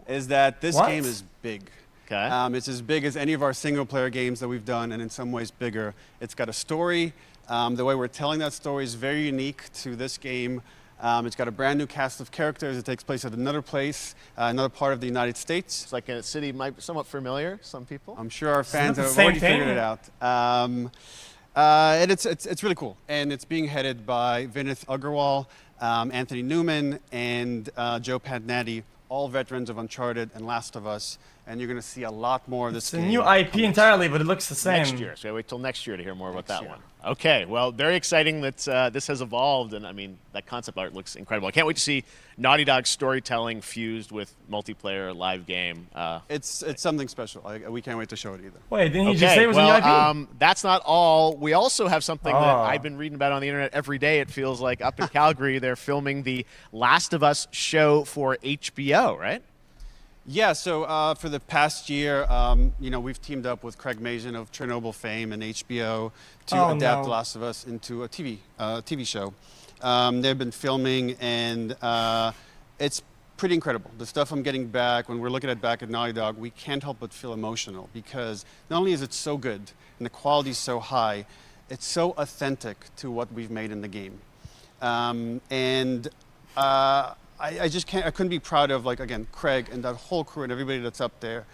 is that this game is big. Okay. It's as big as any of our single-player games that we've done, and in some ways bigger. It's got a story. The way we're telling that story is very unique to this game. It's got a brand new cast of characters. It takes place at another place, another part of the United States. It's like a city might be somewhat familiar, some people. I'm sure our fans have already figured it out. And it's really cool. And it's being headed by Vinith Agarwal, Anthony Newman, and Joe Pantnati, all veterans of Uncharted and Last of Us. And you're going to see a lot more of this game. It's a new IP entirely, but it looks the same. Next year. So wait till next year to hear more about that one. Okay, well, very exciting that this has evolved, and I mean, that concept art looks incredible. I can't wait to see Naughty Dog's storytelling fused with multiplayer live game. It's something special. We can't wait to show it either. Wait, didn't you just say it was a new IP? That's not all. We also have something that I've been reading about on the internet every day. It feels like up in Calgary, they're filming the Last of Us show for HBO, right? Yeah, so for the past year, we've teamed up with Craig Mazin of Chernobyl fame and HBO to adapt The Last of Us into a TV show. They've been filming, and it's pretty incredible. The stuff I'm getting back, when we're looking at back at Naughty Dog, we can't help but feel emotional because not only is it so good and the quality is so high, it's so authentic to what we've made in the game. I just can't. I couldn't be proud of, like, again, Craig and that whole crew and everybody that's up there.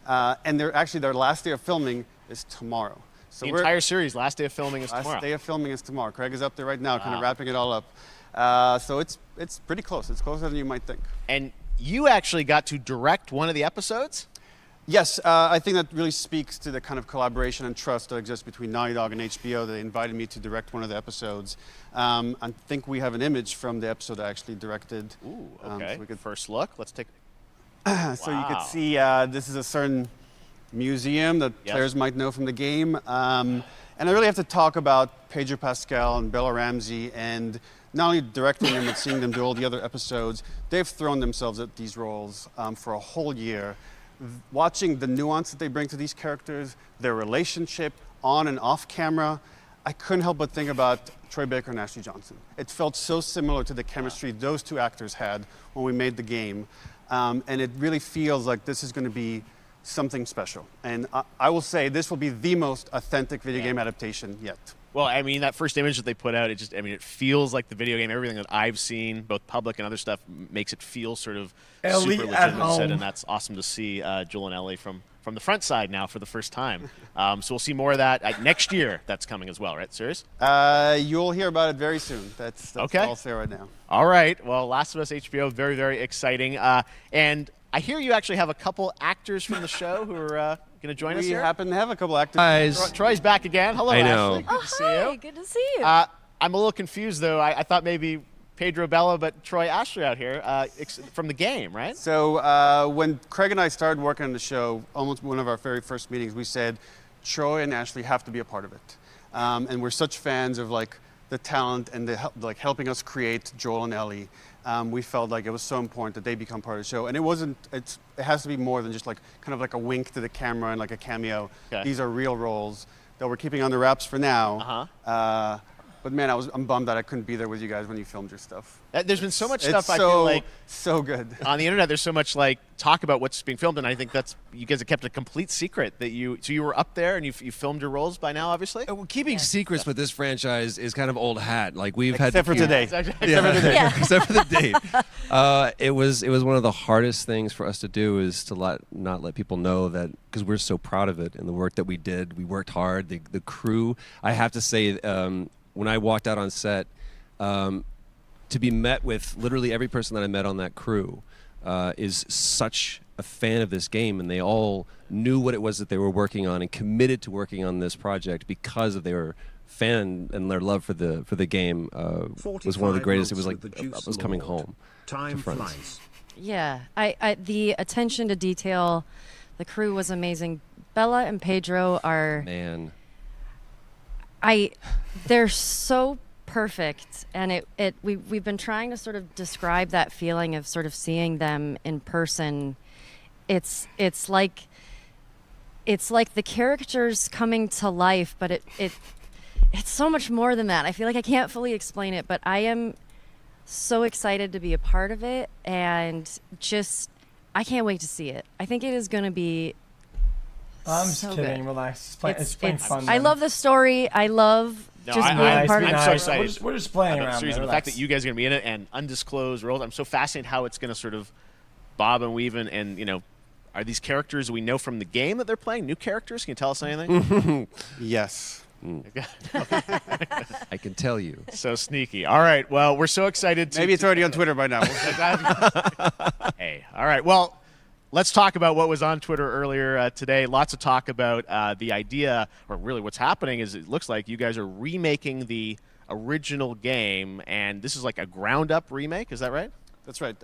And their last day of filming is tomorrow. So the entire series, last day of filming is tomorrow. Last day of filming is tomorrow. Craig is up there right now, kind of wrapping it all up. So it's pretty close. It's closer than you might think. And you actually got to direct one of the episodes? Yes, I think that really speaks to the kind of collaboration and trust that exists between Naughty Dog and HBO. They invited me to direct one of the episodes. I think we have an image from the episode I actually directed. Ooh, okay. So we could first look. Let's take. So you could see this is a certain museum that players might know from the game. And I really have to talk about Pedro Pascal and Bella Ramsey, and not only directing them and seeing them do all the other episodes, they've thrown themselves at these roles for a whole year. Watching the nuance that they bring to these characters, their relationship on and off camera, I couldn't help but think about Troy Baker and Ashley Johnson. It felt so similar to the chemistry those two actors had when we made the game. And it really feels like this is going to be something special. And I will say this will be the most authentic video game adaptation yet. Well, I mean, that first image that they put out, it feels like the video game. Everything that I've seen, both public and other stuff, makes it feel sort of Ellie super at legitimate set, home. and that's awesome to see Joel and Ellie from the front side now for the first time. So we'll see more of that next year. That's coming as well, right? Serious? You'll hear about it very soon. That's okay. all I'll say right now. All right. Well, Last of Us HBO, very, very exciting. And I hear you actually have a couple actors from the show who are going to join us here. We happen to have a couple actors. Guys. Troy's back again. Hello, I know. Ashley. Good to see you. Good to see you. I'm a little confused, though. I thought maybe Pedro Bella, but Troy Ashley out here from the game, right? So when Craig and I started working on the show, almost one of our very first meetings, we said Troy and Ashley have to be a part of it. And we're such fans of like the talent and the helping us create Joel and Ellie. We felt like it was so important that they become part of the show. And it has to be more than just like kind of like a wink to the camera and like a cameo. Okay. These are real roles that we're keeping under wraps for now. But man, I'm bummed that I couldn't be there with you guys when you filmed your stuff. There's been so much It's stuff I feel like so good on the internet. There's so much like talk about what's being filmed, and I think that's you guys have kept a complete secret that you were up there and you filmed your roles by now, obviously. Well, keeping secrets with this franchise is kind of old hat. Like we've Except had for today. Except for today. Except for the date. It was one of the hardest things for us to do is to not let people know that, because we're so proud of it and the work that we did. We worked hard. The crew. I have to say. When I walked out on set, to be met with literally every person that I met on that crew is such a fan of this game, and they all knew what it was that they were working on and committed to working on this project because of their fan and their love for the game was one of the greatest. It was like I was coming home. Time to friends. flies. Yeah, the attention to detail, the crew was amazing. Bella and Pedro are they're so perfect, and we've been trying to sort of describe that feeling of sort of seeing them in person. It's like the characters coming to life, but it's so much more than that. I feel like I can't fully explain it, but I am so excited to be a part of it, and I can't wait to see it. I think it is going to be I'm so just kidding. good. Relax. It's playing fun. I love the story. I love being part of it. I'm so excited. We're just playing around. The fact that you guys are going to be in it and undisclosed roles, I'm so fascinated how it's going to sort of bob and weave and are these characters we know from the game that they're playing new characters? Can you tell us anything? Yes. I can tell you. So sneaky. All right. Well, we're so excited. Maybe it's already on Twitter by now. Hey. All right. Well, let's talk about what was on Twitter earlier today. Lots of talk about the idea, or really what's happening is it looks like you guys are remaking the original game, and this is like a ground-up remake. Is that right? That's right.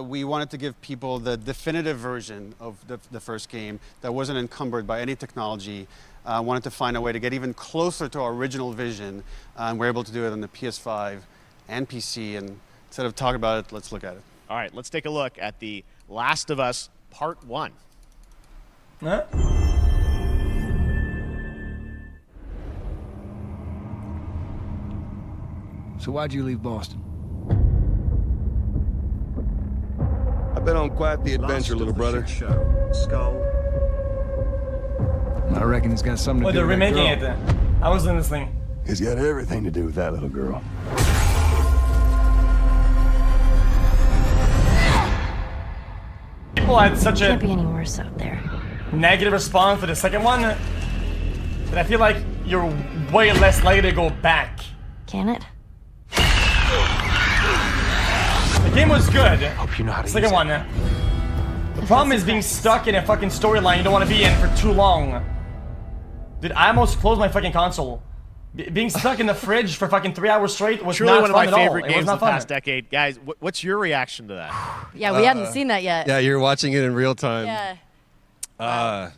We wanted to give people the definitive version of the first game that wasn't encumbered by any technology. Wanted to find a way to get even closer to our original vision. We're able to do it on the PS5 and PC. And instead of talking about it, let's look at it. All right, let's take a look at The Last of Us Part 1. Huh? So why'd you leave Boston? I've been on quite the adventure, little brother. Skull. I reckon it's got something to do they're with that remaking it girl. then. I was in this thing. It's got everything to do with that little girl. People had such Can't be any worse out there. negative response for the second one that I feel like you're way less likely to go back. Can it? The game was good. Hope you know how to Second use one. The problem is being stuck in a fucking storyline you don't want to be in for too long. Dude, I almost closed my fucking console. Being stuck in the fridge for fucking 3 hours straight was Truly not one of fun my at all. favorite It was games not of the fun. past decade. Guys, what's your reaction to that? Yeah, we hadn't seen that yet. Yeah, you're watching it in real time. Yeah.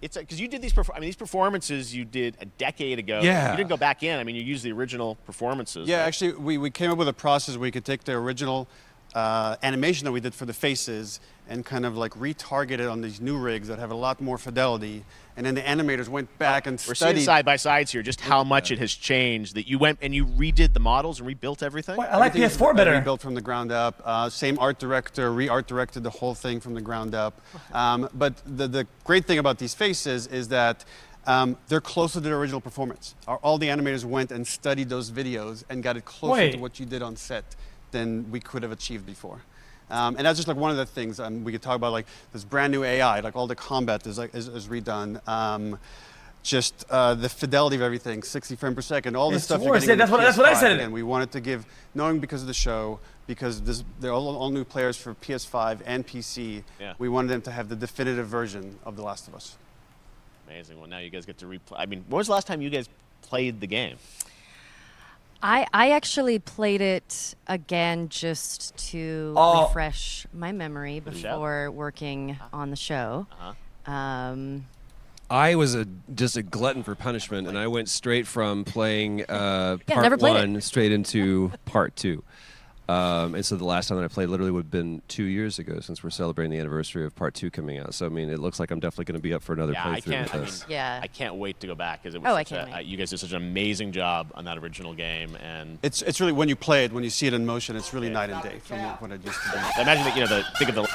It's because you did these. These performances you did a decade ago. Yeah. You didn't go back in. I mean, you used the original performances. Yeah, right? actually, we came up with a process where we could take the original animation that we did for the faces and kind of like retarget it on these new rigs that have a lot more fidelity. And then the animators went back and We're studied. seeing side by sides here just how much it has changed. That you went and you redid the models and rebuilt everything. I like Everything PS4 better. Rebuilt from the ground up. Same art director, re-art directed the whole thing from the ground up. But the great thing about these faces is that they're closer to the original performance. All the animators went and studied those videos and got it closer to what you did on set than we could have achieved before. And that's just like one of the things we could talk about, like this brand new AI, like all the combat is redone. Just the fidelity of everything, 60 frames per second, all this stuff. That's what I said. And we wanted to give, knowing because of the show, because they're all new players for PS5 and PC, we wanted them to have the definitive version of The Last of Us. Amazing. Well, now you guys get to replay. I mean, when was the last time you guys played the game? I actually played it again just to refresh my memory before working on the show. I was just a glutton for punishment, and I went straight from playing part 1 straight into part 2. And so the last time that I played literally would have been 2 years ago, since we're celebrating the anniversary of part 2 coming out. So I mean, it looks like I'm definitely going to be up for another playthrough with this. I can't wait to go back, because it was you guys did such an amazing job on that original game, and it's really, when you play it, when you see it in motion, it's really night and day from what it used to be. I imagine that think of the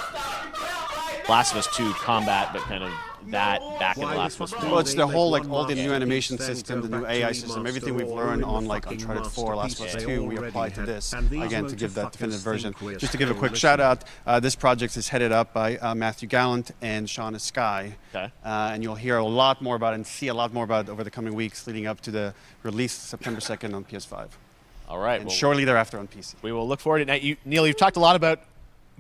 Last of Us 2 combat, but kind of that back in the Last of Us 2. Well, it's the whole, like, all the new animation system, the new AI system, everything we've learned on, like, Uncharted 4, Last of Us 2, we applied to this, again, to give that definitive version. Just to give a quick shout out, this project is headed up by Matthew Gallant and Shauna Skye. And you'll hear a lot more about it and see a lot more about it over the coming weeks leading up to the release September 2nd on PS5. All right. And shortly thereafter on PC. We will look forward to it. Neil, you've talked a lot about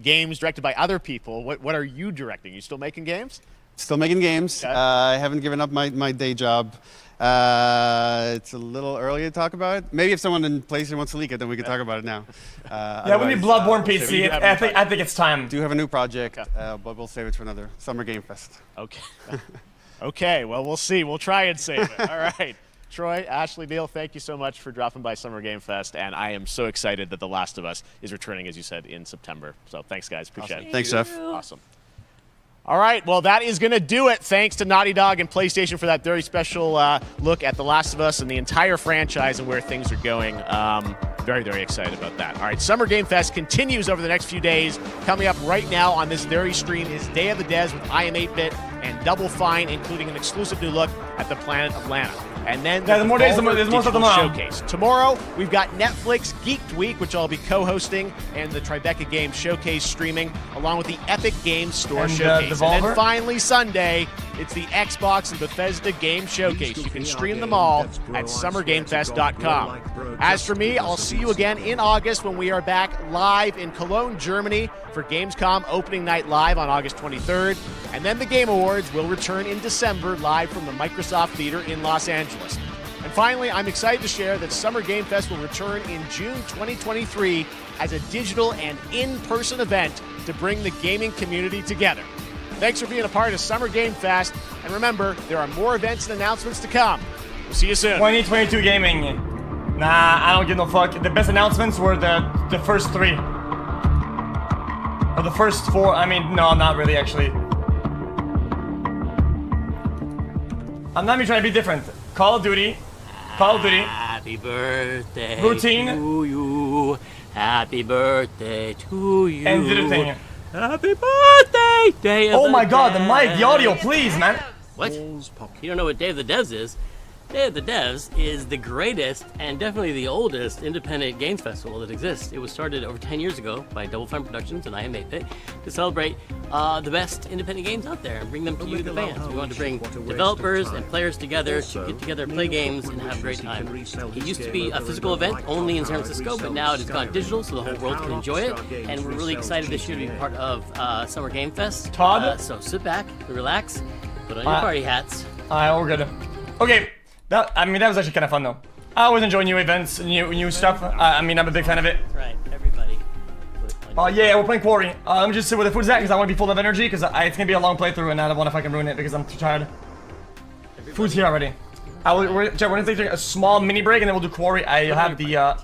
games directed by other people. What are you directing? You still making games? Still making games. I haven't given up my day job. It's a little early to talk about it. Maybe if someone in PlayStation wants to leak it, then we can talk about it now. We need Bloodborne PC. I think it's time. Do have a new project, but we'll save it for another Summer Game Fest. Okay. Okay, well, we'll see. We'll try and save it. All right. Troy, Ashley, Neil, thank you so much for dropping by Summer Game Fest, and I am so excited that The Last of Us is returning, as you said, in September. So thanks, guys. Appreciate it. Thanks, Jeff. Awesome. All right, well, that is going to do it. Thanks to Naughty Dog and PlayStation for that very special look at The Last of Us and the entire franchise and where things are going. Very, very excited about that. All right, Summer Game Fest continues over the next few days. Coming up right now on this very stream is Day of the Devs with I Am 8-Bit and Double Fine, including an exclusive new look at the planet of Lana. And then there's more days, there's more stuff tomorrow. Showcase. Tomorrow, we've got Netflix Geeked Week, which I'll be co-hosting, and the Tribeca Games Showcase streaming, along with the Epic Games Store Showcase. And then finally, Sunday, it's the Xbox and Bethesda Game Showcase. You can stream them all at summergamefest.com. As for me, I'll see you again in August when we are back live in Cologne, Germany for Gamescom Opening Night Live on August 23rd. And then the Game Awards will return in December live from the Microsoft Theater in Los Angeles. And finally, I'm excited to share that Summer Game Fest will return in June 2023 as a digital and in-person event to bring the gaming community together. Thanks for being a part of Summer Game Fest, and remember, there are more events and announcements to come. We'll see you soon. 2022 gaming. Nah, I don't give no fuck. The best announcements were the first 3. Or the first 4. I mean, no, not really, actually. I'm not even trying to be different. Call of Duty. Happy birthday routine. To you. Happy birthday to you. And did a thing. Happy birthday, Day of Oh the my god, the Devs. mic, the audio, please, man. What? You don't know what Day of the Devs is? Day of the Devs is the greatest and definitely the oldest independent games festival that exists. It was started over 10 years ago by Double Fine Productions and I Am 8-Bit to celebrate the best independent games out there and bring them to you, the fans. We wanted to bring developers and players together to get together, play games, and have a great time. It used to be a physical event only in San Francisco, but now it has gone digital so the whole world can enjoy it. And we're really excited this year to be part of Summer Game Fest. Todd? So sit back, relax, put on your party hats. Alright, we're good. Okay. That was actually kind of fun though. I always enjoy new events, new stuff. I'm a big fan of it. That's right, everybody. Yeah, we're playing Quarry. Let me just sit where the food's at because I want to be full of energy because it's gonna be a long playthrough and I don't want to fucking ruin it because I'm too tired. Food's here already. We're gonna take a small mini break and then we'll do Quarry. I have the